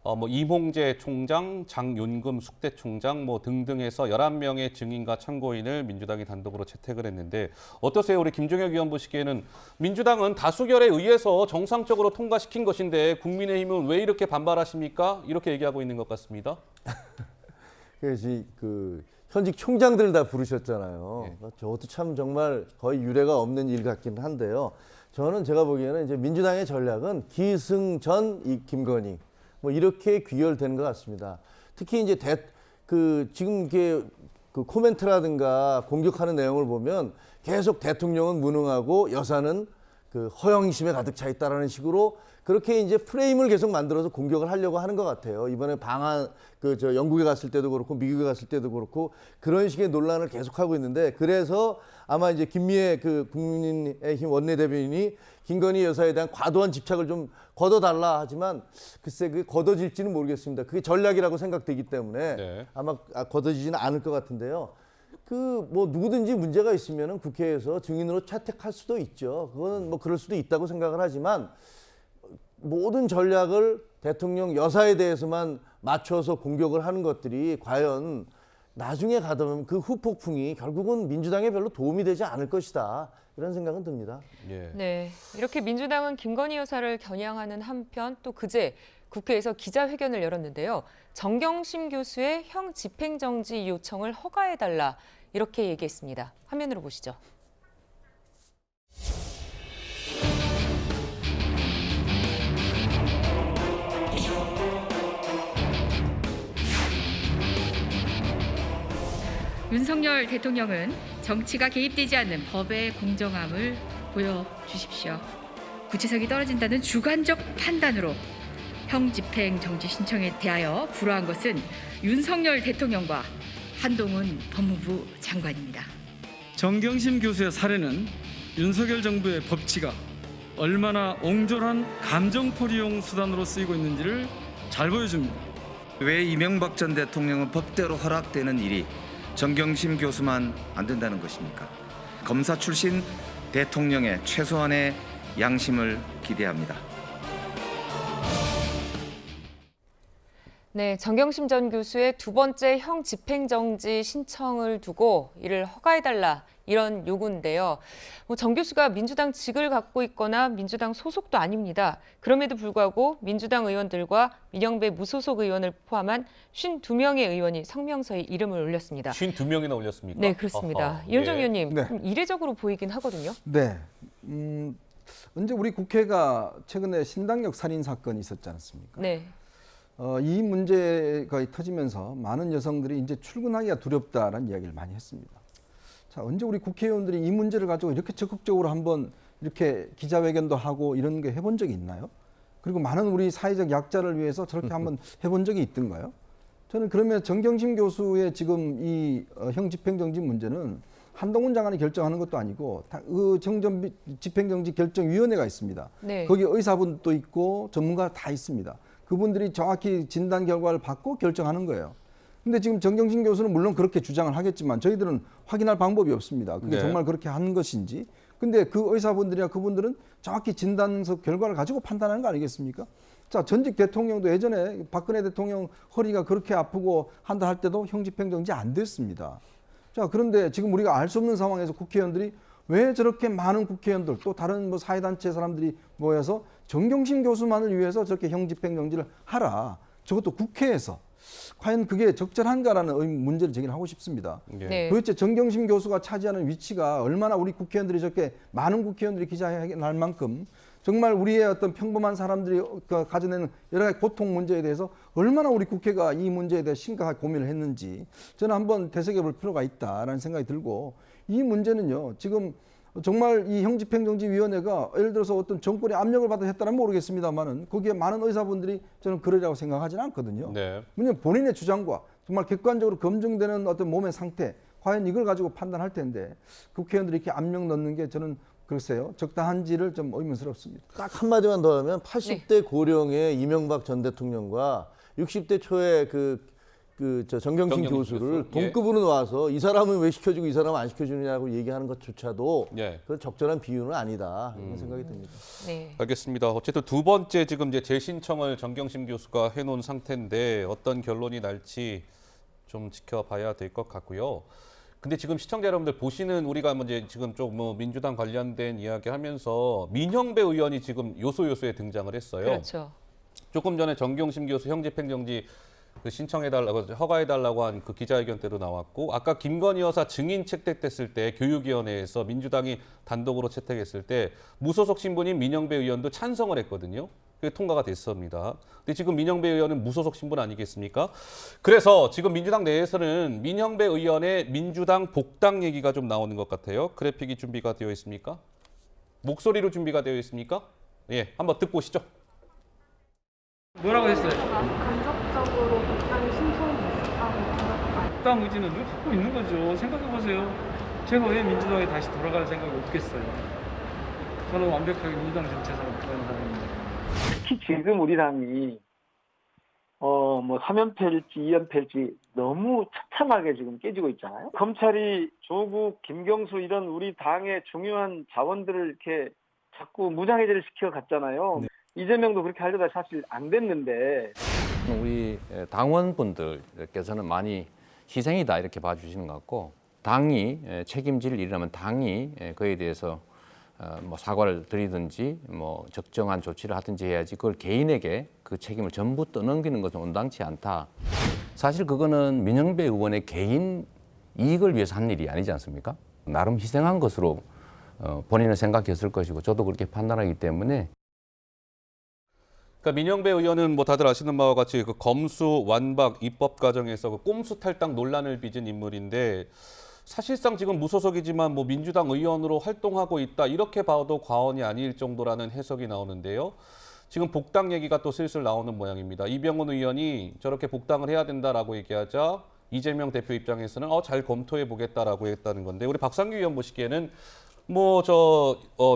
뭐 이몽재 총장, 장윤금 숙대총장 뭐 등등해서 11명의 증인과 참고인을 민주당이 단독으로 채택을 했는데 어떠세요? 우리 김종혁 의원 보시기에는 민주당은 다수결에 의해서 정상적으로 통과시킨 것인데 국민의힘은 왜 이렇게 반발하십니까? 이렇게 얘기하고 있는 것 같습니다. 그래서 그 현직 총장들 다 부르셨잖아요. 저것도 참 정말 거의 유례가 없는 일 같긴 한데요. 저는 제가 보기에는 이제 민주당의 전략은 기승전 김건희 뭐 이렇게 귀결된 것 같습니다. 특히 이제 지금 이게 그 코멘트라든가 공격하는 내용을 보면 계속 대통령은 무능하고 여사는 그 허영심에 가득 차 있다라는 식으로 그렇게 이제 프레임을 계속 만들어서 공격을 하려고 하는 것 같아요. 이번에 영국에 갔을 때도 그렇고 미국에 갔을 때도 그렇고 그런 식의 논란을 계속하고 있는데 그래서 아마 이제 김미애 그 국민의힘 원내대변인이 김건희 여사에 대한 과도한 집착을 좀 걷어달라 하지만 글쎄 그게 걷어질지는 모르겠습니다. 그게 전략이라고 생각되기 때문에 아마 걷어지지는 않을 것 같은데요. 그 뭐 누구든지 문제가 있으면은 국회에서 증인으로 채택할 수도 있죠. 그거는 뭐 그럴 수도 있다고 생각을 하지만 모든 전략을 대통령 여사에 대해서만 맞춰서 공격을 하는 것들이 과연 나중에 가다 보면 그 후폭풍이 결국은 민주당에 별로 도움이 되지 않을 것이다. 이런 생각은 듭니다. 네, 이렇게 민주당은 김건희 여사를 겨냥하는 한편 또 그제 국회에서 기자회견을 열었는데요. 정경심 교수의 형 집행정지 요청을 허가해달라 이렇게 얘기했습니다. 화면으로 보시죠. 윤석열 대통령은 정치가 개입되지 않는 법의 공정함을 보여주십시오. 구체성이 떨어진다는 주관적 판단으로 형 집행 정지 신청에 대하여 불허한 것은 윤석열 대통령과 한동훈 법무부 장관입니다. 정경심 교수의 사례는 윤석열 정부의 법치가 얼마나 옹졸한 감정포리용 수단으로 쓰이고 있는지를 잘 보여줍니다. 왜 이명박 전 대통령은 법대로 허락되는 일이 정경심 교수만 안 된다는 것입니까? 검사 출신 대통령의 최소한의 양심을 기대합니다. 네, 정경심 전 교수의 두 번째 형 집행정지 신청을 두고 이를 허가해달라 이런 요구인데요. 정 교수가 민주당 직을 갖고 있거나 민주당 소속도 아닙니다. 그럼에도 불구하고 민주당 의원들과 민영배 무소속 의원을 포함한 52명의 의원이 성명서에 이름을 올렸습니다. 52명이나 올렸습니까? 네, 그렇습니다. 이현정 의원님, 네. 좀 이례적으로 보이긴 하거든요. 네. 언제 우리 국회가 최근에 신당역 살인 사건이 있었지 않습니까? 네. 이 문제가 터지면서 많은 여성들이 이제 출근하기가 두렵다라는 이야기를 많이 했습니다. 자, 언제 우리 국회의원들이 이 문제를 가지고 이렇게 적극적으로 한번 이렇게 기자회견도 하고 이런 게 해본 적이 있나요? 그리고 많은 우리 사회적 약자를 위해서 저렇게 한번 해본 적이 있던가요? 저는 그러면 정경심 교수의 지금 이 형 집행정지 문제는 한동훈 장관이 결정하는 것도 아니고 그 집행정지 결정위원회가 있습니다. 네. 거기 의사분도 있고 전문가 다 있습니다. 그분들이 정확히 진단 결과를 받고 결정하는 거예요. 근데 지금 정경심 교수는 물론 그렇게 주장을 하겠지만 저희들은 확인할 방법이 없습니다. 그게 정말 그렇게 한 것인지. 근데 그 의사분들이나 그분들은 정확히 진단서 결과를 가지고 판단하는 거 아니겠습니까? 자, 전직 대통령도 예전에 박근혜 대통령 허리가 그렇게 아프고 한다 할 때도 형 집행정지 안 됐습니다. 자, 그런데 지금 우리가 알 수 없는 상황에서 국회의원들이 왜 저렇게 많은 국회의원들 또 다른 뭐 사회단체 사람들이 모여서 정경심 교수만을 위해서 저렇게 형 집행정지를 하라. 저것도 국회에서. 과연 그게 적절한가라는 문제를 제기하고 싶습니다. 네. 도대체 정경심 교수가 차지하는 위치가 얼마나 우리 국회의원들이 저렇게 많은 국회의원들이 기자회견을 할 만큼 정말 우리의 어떤 평범한 사람들이 가져내는 여러 가지 고통 문제에 대해서 얼마나 우리 국회가 이 문제에 대해 심각하게 고민을 했는지 저는 한번 되새겨 볼 필요가 있다라는 생각이 들고 이 문제는요. 지금 정말 이 형집행정지위원회가 예를 들어서 어떤 정권의 압력을 받아 했다면 모르겠습니다만은 거기에 많은 의사분들이 저는 그러리라고 생각하지는 않거든요. 네. 왜냐하면 본인의 주장과 정말 객관적으로 검증되는 어떤 몸의 상태, 과연 이걸 가지고 판단할 텐데 국회의원들이 이렇게 압력 넣는 게 저는 글쎄요 적당한지를 좀 의문스럽습니다. 딱 한마디만 더 하면 80대 고령의 이명박 전 대통령과 60대 초의 그 정경심 교수를 동급으로 놓아서 이 사람은 왜 시켜주고 이 사람은 안 시켜주느냐고 얘기하는 것조차도 그건 적절한 비유는 아니다 이런 생각이 듭니다. 네. 알겠습니다. 어쨌든 두 번째 지금 이제 재신청을 정경심 교수가 해놓은 상태인데 어떤 결론이 날지 좀 지켜봐야 될 것 같고요. 근데 지금 시청자 여러분들 보시는 우리가 이제 지금 좀 뭐 민주당 관련된 이야기 하면서 민형배 의원이 지금 요소요소에 등장을 했어요. 그렇죠. 조금 전에 정경심 교수 형집행정지 그 신청해달라고 허가해달라고 한 그 기자회견 때도 나왔고 아까 김건희 여사 증인 채택됐을 때 교육위원회에서 민주당이 단독으로 채택했을 때 무소속 신분인 민형배 의원도 찬성을 했거든요. 그게 통과가 됐습니다. 근데 지금 민형배 의원은 무소속 신분 아니겠습니까? 그래서 지금 민주당 내에서는 민형배 의원의 민주당 복당 얘기가 좀 나오는 것 같아요. 그래픽이 준비가 되어 있습니까? 목소리로 준비가 되어 있습니까? 예, 한번 듣고 오시죠. 뭐라고 했어요? 간접적으로 복당이 신청이 있었다고 생각해요. 복당 의지는 늘 갖고 있는 거죠. 생각해보세요. 제가 왜 민주당에 다시 돌아갈 생각이 없겠어요. 저는 완벽하게 민주당 정체성을 가진 사람입니다. 특히 지금 우리 당이 뭐 3연패일지 2연패일지 너무 처참하게 지금 깨지고 있잖아요. 검찰이 조국, 김경수 이런 우리 당의 중요한 자원들을 이렇게 자꾸 무장해제를 시켜 갔잖아요. 네. 이재명도 그렇게 하려다 사실 안 됐는데. 우리 당원분들께서는 많이 희생이다 이렇게 봐주시는 것 같고 당이 책임질 일이라면 당이 그에 대해서 뭐 사과를 드리든지 뭐 적정한 조치를 하든지 해야지 그걸 개인에게 그 책임을 전부 떠넘기는 것은 온당치 않다. 사실 그거는 민형배 의원의 개인 이익을 위해서 한 일이 아니지 않습니까? 나름 희생한 것으로 본인은 생각했을 것이고 저도 그렇게 판단하기 때문에 그러니까 민형배 의원은 뭐 다들 아시는 바와 같이 그 검수 완박 입법 과정에서 그 꼼수 탈당 논란을 빚은 인물인데 사실상 지금 무소속이지만 뭐 민주당 의원으로 활동하고 있다 이렇게 봐도 과언이 아닐 정도라는 해석이 나오는데요. 지금 복당 얘기가 또 슬슬 나오는 모양입니다. 이병헌 의원이 저렇게 복당을 해야 된다라고 얘기하자 이재명 대표 입장에서는 잘 검토해 보겠다라고 했다는 건데 우리 박상규 의원 보시기에는 뭐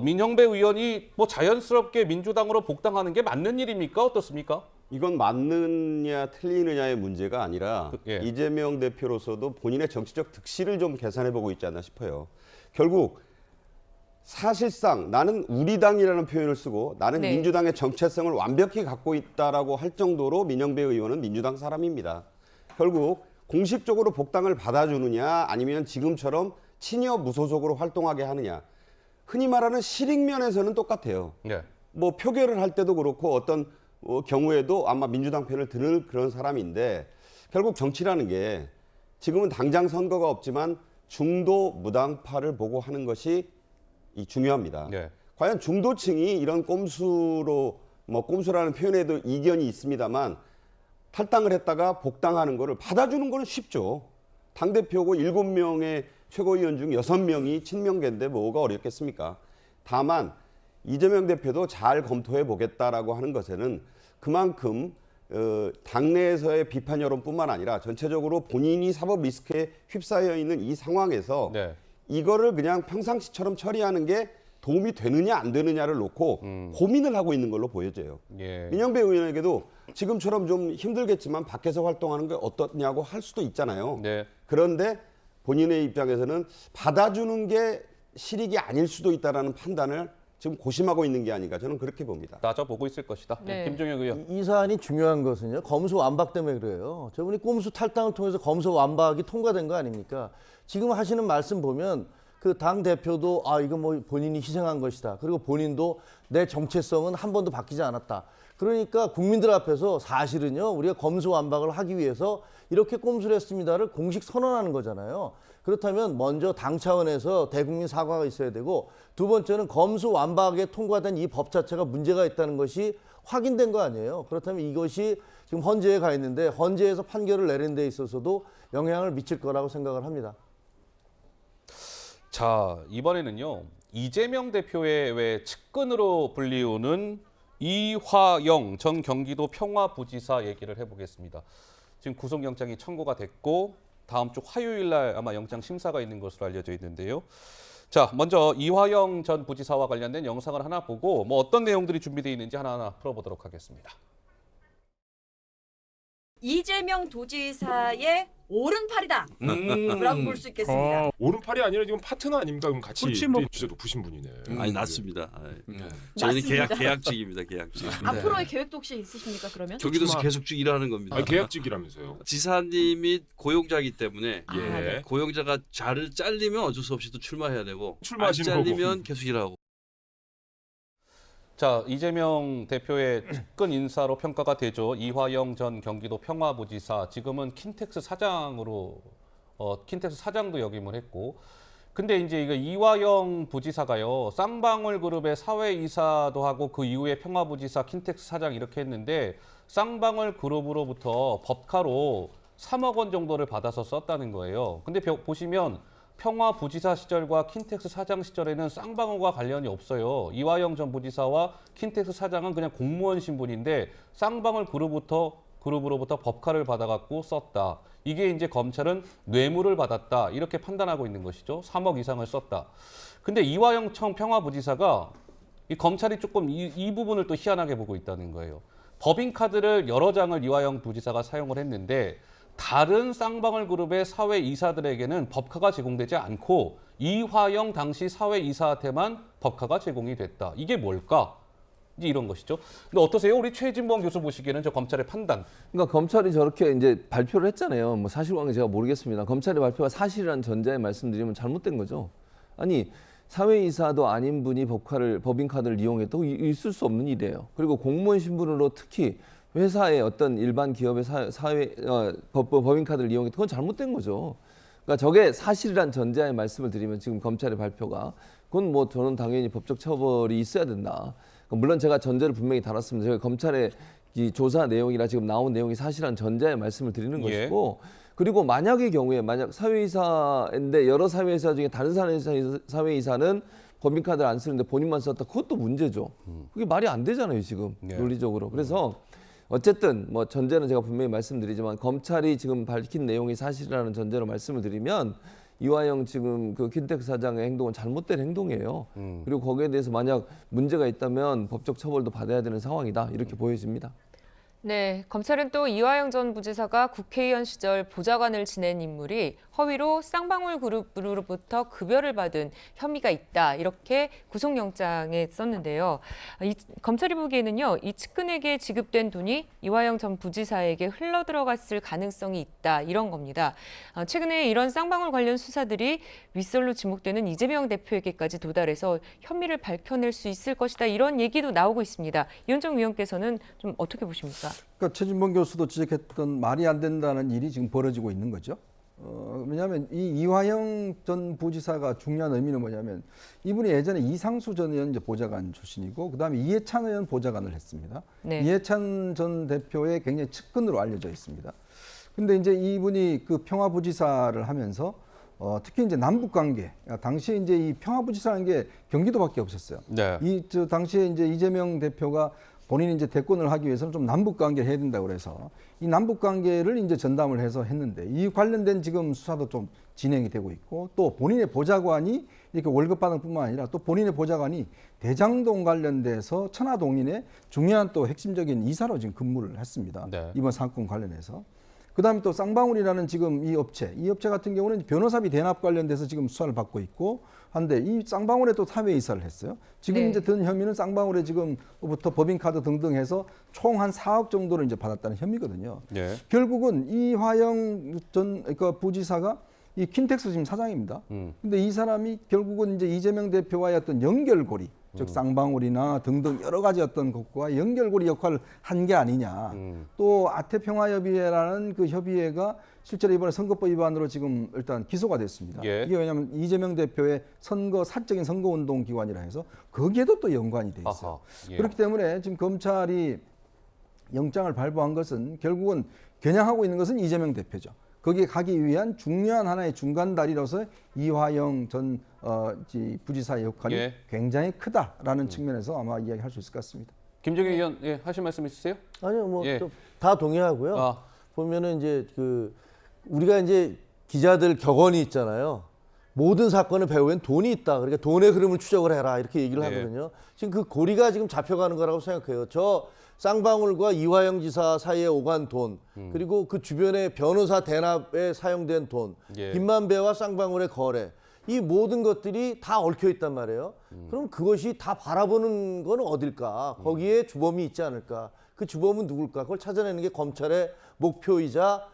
민형배 의원이 뭐 자연스럽게 민주당으로 복당하는 게 맞는 일입니까? 어떻습니까? 이건 맞느냐 틀리느냐의 문제가 아니라 이재명 대표로서도 본인의 정치적 득실을 좀 계산해보고 있지 않나 싶어요. 결국 사실상 나는 우리 당이라는 표현을 쓰고 나는 민주당의 정체성을 완벽히 갖고 있다라고 할 정도로 민형배 의원은 민주당 사람입니다. 결국 공식적으로 복당을 받아주느냐 아니면 지금처럼 친여 무소속으로 활동하게 하느냐. 흔히 말하는 실익면에서는 똑같아요. 뭐 표결을 할 때도 그렇고 어떤 경우에도 아마 민주당 편을 드는 그런 사람인데 결국 정치라는 게 지금은 당장 선거가 없지만 중도 무당파를 보고 하는 것이 중요합니다. 과연 중도층이 이런 꼼수로 뭐 꼼수라는 표현에도 이견이 있습니다만 탈당을 했다가 복당하는 거를 받아주는 거는 쉽죠. 당대표고 7명의 최고위원 중 6명이 친명계인데 뭐가 어렵겠습니까? 다만 이재명 대표도 잘 검토해 보겠다라고 하는 것에는 그만큼 당내에서의 비판 여론뿐만 아니라 전체적으로 본인이 사법 리스크에 휩싸여 있는 이 상황에서 이거를 그냥 평상시처럼 처리하는 게 도움이 되느냐 안 되느냐를 놓고 고민을 하고 있는 걸로 보여져요. 민형배 의원에게도 지금처럼 좀 힘들겠지만 밖에서 활동하는 게 어떻냐고 할 수도 있잖아요. 그런데 본인의 입장에서는 받아주는 게 실익이 아닐 수도 있다는 판단을 지금 고심하고 있는 게 아닌가 저는 그렇게 봅니다. 따져보고 있을 것이다. 김종혁 의원. 이 사안이 중요한 것은요. 검수 완박 때문에 그래요. 저분이 꼼수 탈당을 통해서 검수 완박이 통과된 거 아닙니까? 지금 하시는 말씀 보면 그 당 대표도 이거 뭐 본인이 희생한 것이다. 그리고 본인도 내 정체성은 한 번도 바뀌지 않았다. 그러니까 국민들 앞에서 사실은요. 우리가 검수 완박을 하기 위해서 이렇게 꼼수를 했습니다를 공식 선언하는 거잖아요. 그렇다면 먼저 당 차원에서 대국민 사과가 있어야 되고 두 번째는 검수 완박에 통과된 이 법 자체가 문제가 있다는 것이 확인된 거 아니에요. 그렇다면 이것이 지금 헌재에 가 있는데 헌재에서 판결을 내리는 데 있어서도 영향을 미칠 거라고 생각을 합니다. 자, 이번에는요. 이재명 대표의 왜 측근으로 불리우는 이화영 전 경기도 평화부지사 얘기를 해보겠습니다. 지금 구속영장이 청구가 됐고 다음 주 화요일 날 아마 영장 심사가 있는 것으로 알려져 있는데요. 자, 먼저 이화영 전 부지사와 관련된 영상을 하나 보고 뭐 어떤 내용들이 준비되어 있는지 하나하나 풀어보도록 하겠습니다. 이재명 도지사의 오른팔이다 라고 볼 수 있겠습니다. 오른팔이 아니라 지금 파트너 아닙니까? 그럼 같이 그렇지, 뭐. 진짜 높으신 분이네. 아니 낮습니다. 저희는 맞습니다. 계약직입니다. 계약직. 앞으로의 계획도 혹시 있으십니까? 그러면? 경기도에서 계속 쭉 일하는 겁니다. 계약직이라면서요? 지사님이 고용자이기 때문에 네. 고용자가 잘리면 어쩔 수 없이 또 출마해야 되고 안 출마하시는 잘리면 거고. 계속 일하고. 자, 이재명 대표의 측근 인사로 평가가 되죠. 이화영 전 경기도 평화부지사, 지금은 킨텍스 사장으로 킨텍스 사장도 역임을 했고, 근데 이제 이거 이화영 부지사가요, 쌍방울 그룹의 사회이사도 하고 그 이후에 평화부지사, 킨텍스 사장 이렇게 했는데 쌍방울 그룹으로부터 법카로 3억 원 정도를 받아서 썼다는 거예요. 근데 보시면 평화부지사 시절과 킨텍스 사장 시절에는 쌍방울과 관련이 없어요. 이화영 전 부지사와 킨텍스 사장은 그냥 공무원 신분인데 쌍방울 그룹으로부터 법카를 받아갖고 썼다. 이게 이제 검찰은 뇌물을 받았다 이렇게 판단하고 있는 것이죠. 3억 이상을 썼다. 근데 이화영 평화부지사가 이 검찰이 조금 이 부분을 또 희한하게 보고 있다는 거예요. 법인카드를 여러 장을 이화영 부지사가 사용을 했는데 다른 쌍방울 그룹의 사회이사들에게는 법카가 제공되지 않고 이화영 당시 사회이사한테만 법카가 제공이 됐다. 이게 뭘까? 이제 이런 것이죠. 근데 어떠세요? 우리 최진봉 교수 보시기에는 저 검찰의 판단. 그러니까 검찰이 저렇게 이제 발표를 했잖아요. 뭐 사실관계 제가 모르겠습니다. 검찰의 발표가 사실이라는 전제에 말씀드리면 잘못된 거죠. 아니 사회이사도 아닌 분이 법인카드를 이용했다고 있을 수 없는 일이에요. 그리고 공무원 신분으로 특히 회사의 어떤 일반 기업의 법인카드를 이용했다. 그건 잘못된 거죠. 그러니까 저게 사실이란 전제하에 말씀을 드리면 지금 검찰의 발표가 그건 뭐 저는 당연히 법적 처벌이 있어야 된다. 물론 제가 전제를 분명히 달았습니다. 제가 검찰의 이 조사 내용이라 지금 나온 내용이 사실이란 전제하에 말씀을 드리는 것이고 그리고 만약의 경우에 만약 사회이사인데 여러 사회이사 중에 다른 사회이사는 법인카드를 안 쓰는데 본인만 썼다. 그것도 문제죠. 그게 말이 안 되잖아요 지금 논리적으로. 그래서 어쨌든 뭐 전제는 제가 분명히 말씀드리지만 검찰이 지금 밝힌 내용이 사실이라는 전제로 말씀을 드리면 이화영 지금 그 킨텍스 사장의 행동은 잘못된 행동이에요. 그리고 거기에 대해서 만약 문제가 있다면 법적 처벌도 받아야 되는 상황이다. 이렇게 보여집니다. 네, 검찰은 또 이화영 전 부지사가 국회의원 시절 보좌관을 지낸 인물이 허위로 쌍방울 그룹으로부터 급여를 받은 혐의가 있다. 이렇게 구속영장에 썼는데요. 검찰이 보기에는요, 이 측근에게 지급된 돈이 이화영 전 부지사에게 흘러들어갔을 가능성이 있다. 이런 겁니다. 최근에 이런 쌍방울 관련 수사들이 윗설로 지목되는 이재명 대표에게까지 도달해서 혐의를 밝혀낼 수 있을 것이다. 이런 얘기도 나오고 있습니다. 이현정 위원께서는 좀 어떻게 보십니까? 그러니까 최진봉 교수도 지적했던 말이 안 된다는 일이 지금 벌어지고 있는 거죠. 왜냐하면 이 이화영 전 부지사가 중요한 의미는 뭐냐면 이분이 예전에 이상수 전 의원 보좌관 출신이고 그다음에 이해찬 의원 보좌관을 했습니다. 네. 이해찬 전 대표의 굉장히 측근으로 알려져 있습니다. 근데 이제 이분이 그 평화부지사를 하면서 특히 이제 남북 관계, 당시에 이제 이 평화부지사라는 게 경기도밖에 없었어요. 네. 당시에 이제 이재명 대표가 본인이 이제 대권을 하기 위해서는 좀 남북 관계를 해야 된다고 그래서 이 남북 관계를 이제 전담을 해서 했는데 이 관련된 지금 수사도 좀 진행이 되고 있고 또 본인의 보좌관이 이렇게 월급 받는 뿐만 아니라 또 본인의 보좌관이 대장동 관련돼서 천화동인의 중요한 또 핵심적인 이사로 지금 근무를 했습니다. 네. 이번 사건 관련해서. 그다음에 또 쌍방울이라는 지금 이 업체 같은 경우는 변호사비 대납 관련돼서 지금 수사를 받고 있고 한데 이 쌍방울에 또 사회이사를 했어요. 지금 네. 이제 든 혐의는 쌍방울에 지금부터 법인카드 등등 해서 총 한 4억 정도를 이제 받았다는 혐의거든요. 네. 결국은 이화영 전 그러니까 부지사가 이 킨텍스 지금 사장입니다. 근데 이 사람이 결국은 이제 이재명 대표와의 어떤 연결고리, 즉 쌍방울이나 등등 여러 가지 어떤 것과 연결고리 역할을 한 게 아니냐. 또 아태평화협의회라는 그 협의회가 실제로 이번에 선거법 위반으로 지금 일단 기소가 됐습니다. 예. 이게 왜냐하면 이재명 대표의 사적인 선거운동 기관이라 해서 거기에도 또 연관이 돼 있어요. 아하, 예. 그렇기 때문에 지금 검찰이 영장을 발부한 것은 결국은 겨냥하고 있는 것은 이재명 대표죠. 거기에 가기 위한 중요한 하나의 중간다리로서 이화영 전 부지사의 역할이 예. 굉장히 크다라는 측면에서 아마 이야기할 수 있을 것 같습니다. 김정일 의원, 예, 하실 말씀 있으세요? 아니요, 뭐 예. 다 동의하고요. 보면은 이제 우리가 이제 기자들 격언이 있잖아요. 모든 사건의 배후엔 돈이 있다. 그러니까 돈의 흐름을 추적을 해라 이렇게 얘기를 네. 하거든요. 지금 그 고리가 지금 잡혀가는 거라고 생각해요. 쌍방울과 이화영 지사 사이에 오간 돈, 그리고 그 주변의 변호사 대납에 사용된 돈, 예. 김만배와 쌍방울의 거래, 이 모든 것들이 다 얽혀 있단 말이에요. 그럼 그것이 다 바라보는 건 어딜까? 거기에 주범이 있지 않을까? 그 주범은 누굴까? 그걸 찾아내는 게 검찰의 목표이자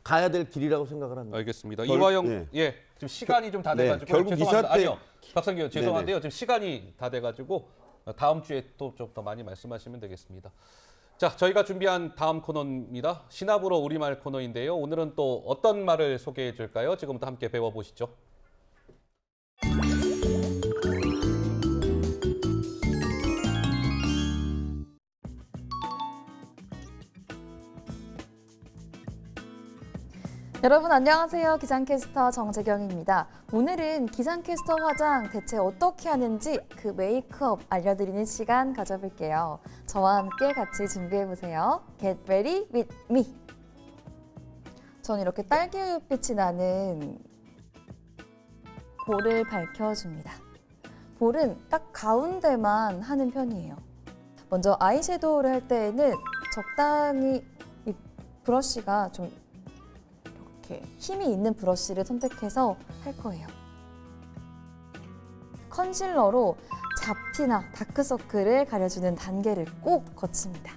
가야 될 길이라고 생각을 합니다. 알겠습니다. 이화영, 예, 지금 시간이 좀 다 돼가지고 결국 죄송합니다. 이사 때 아니요, 박상규 의원 죄송한데요. 지금 시간이 다 돼가지고 다음 주에 또 좀 더 많이 말씀하시면 되겠습니다. 자, 저희가 준비한 다음 코너입니다. 신압으로 우리말 코너인데요. 오늘은 또 어떤 말을 소개해 줄까요? 지금부터 함께 배워보시죠. 여러분 안녕하세요. 기상캐스터 정재경입니다. 오늘은 기상캐스터 화장 대체 어떻게 하는지 그 메이크업 알려드리는 시간 가져볼게요. 저와 함께 같이 준비해보세요. Get ready with me. 전 이렇게 딸기우유빛이 나는 볼을 밝혀줍니다. 볼은 딱 가운데만 하는 편이에요. 먼저 아이섀도우를 할 때에는 적당히 이 브러쉬가 좀 힘이 있는 브러쉬를 선택해서 할 거예요. 컨실러로 잡티나 다크서클을 가려주는 단계를 꼭 거칩니다.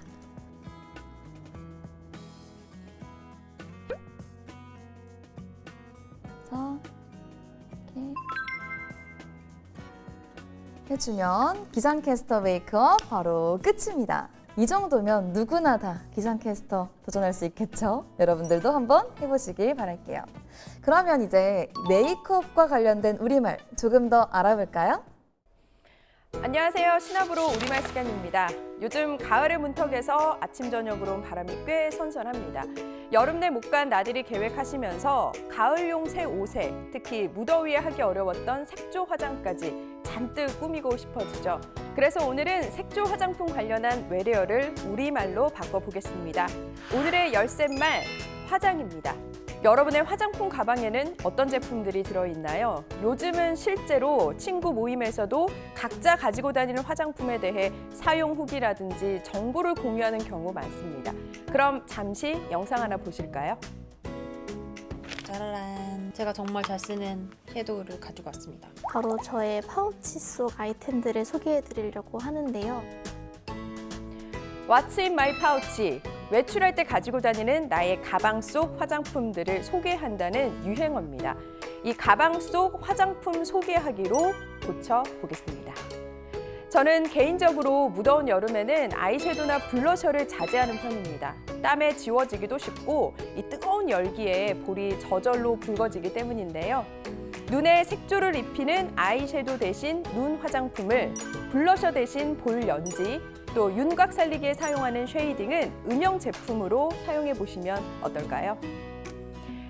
그래서 이렇게 해주면 기상캐스터 메이크업 바로 끝입니다. 이 정도면 누구나 다 기상캐스터 도전할 수 있겠죠? 여러분들도 한번 해보시길 바랄게요. 그러면 이제 메이크업과 관련된 우리말 조금 더 알아볼까요? 안녕하세요. 신압으로 우리말 시간입니다. 요즘 가을의 문턱에서 아침 저녁으로 바람이 꽤 선선합니다. 여름 내 못 간 나들이 계획하시면서 가을용 새 옷에 특히 무더위에 하기 어려웠던 색조 화장까지 잔뜩 꾸미고 싶어지죠. 그래서 오늘은 색조 화장품 관련한 외래어를 우리말로 바꿔보겠습니다. 오늘의 열쇠말 화장입니다. 여러분의 화장품 가방에는 어떤 제품들이 들어있나요? 요즘은 실제로 친구 모임에서도 각자 가지고 다니는 화장품에 대해 사용 후기라든지 정보를 공유하는 경우 많습니다. 그럼 잠시 영상 하나 보실까요? 짜라란, 제가 정말 잘 쓰는 섀도우를 가지고 왔습니다. 바로 저의 파우치 속 아이템들을 소개해드리려고 하는데요. What's in my pouch? 외출할 때 가지고 다니는 나의 가방 속 화장품들을 소개한다는 유행어입니다. 이 가방 속 화장품 소개하기로 고쳐보겠습니다. 저는 개인적으로 무더운 여름에는 아이섀도우나 블러셔를 자제하는 편입니다. 땀에 지워지기도 쉽고 이 뜨거운 열기에 볼이 저절로 붉어지기 때문인데요. 눈에 색조를 입히는 아이섀도우 대신 눈 화장품을, 블러셔 대신 볼 연지, 또 윤곽 살리기에 사용하는 쉐이딩은 음영 제품으로 사용해 보시면 어떨까요?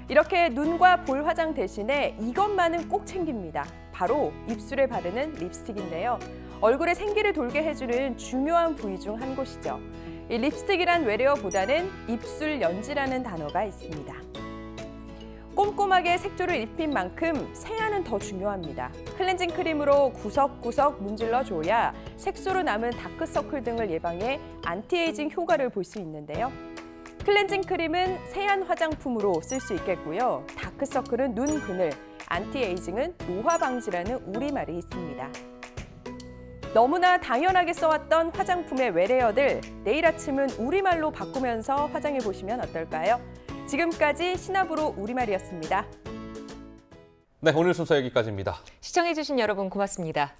이렇게 눈과 볼 화장 대신에 이것만은 꼭 챙깁니다. 바로 입술에 바르는 립스틱인데요. 얼굴에 생기를 돌게 해주는 중요한 부위 중 한 곳이죠. 이 립스틱이란 외래어보다는 입술 연지라는 단어가 있습니다. 꼼꼼하게 색조를 입힌 만큼 세안은 더 중요합니다. 클렌징 크림으로 구석구석 문질러줘야 색소로 남은 다크서클 등을 예방해 안티에이징 효과를 볼 수 있는데요. 클렌징 크림은 세안 화장품으로 쓸 수 있겠고요. 다크서클은 눈 그늘, 안티에이징은 노화 방지라는 우리말이 있습니다. 너무나 당연하게 써왔던 화장품의 외래어들, 내일 아침은 우리말로 바꾸면서 화장해 보시면 어떨까요? 지금까지 신압으로 우리말이었습니다. 네, 오늘 순서 여기까지입니다. 시청해주신 여러분 고맙습니다.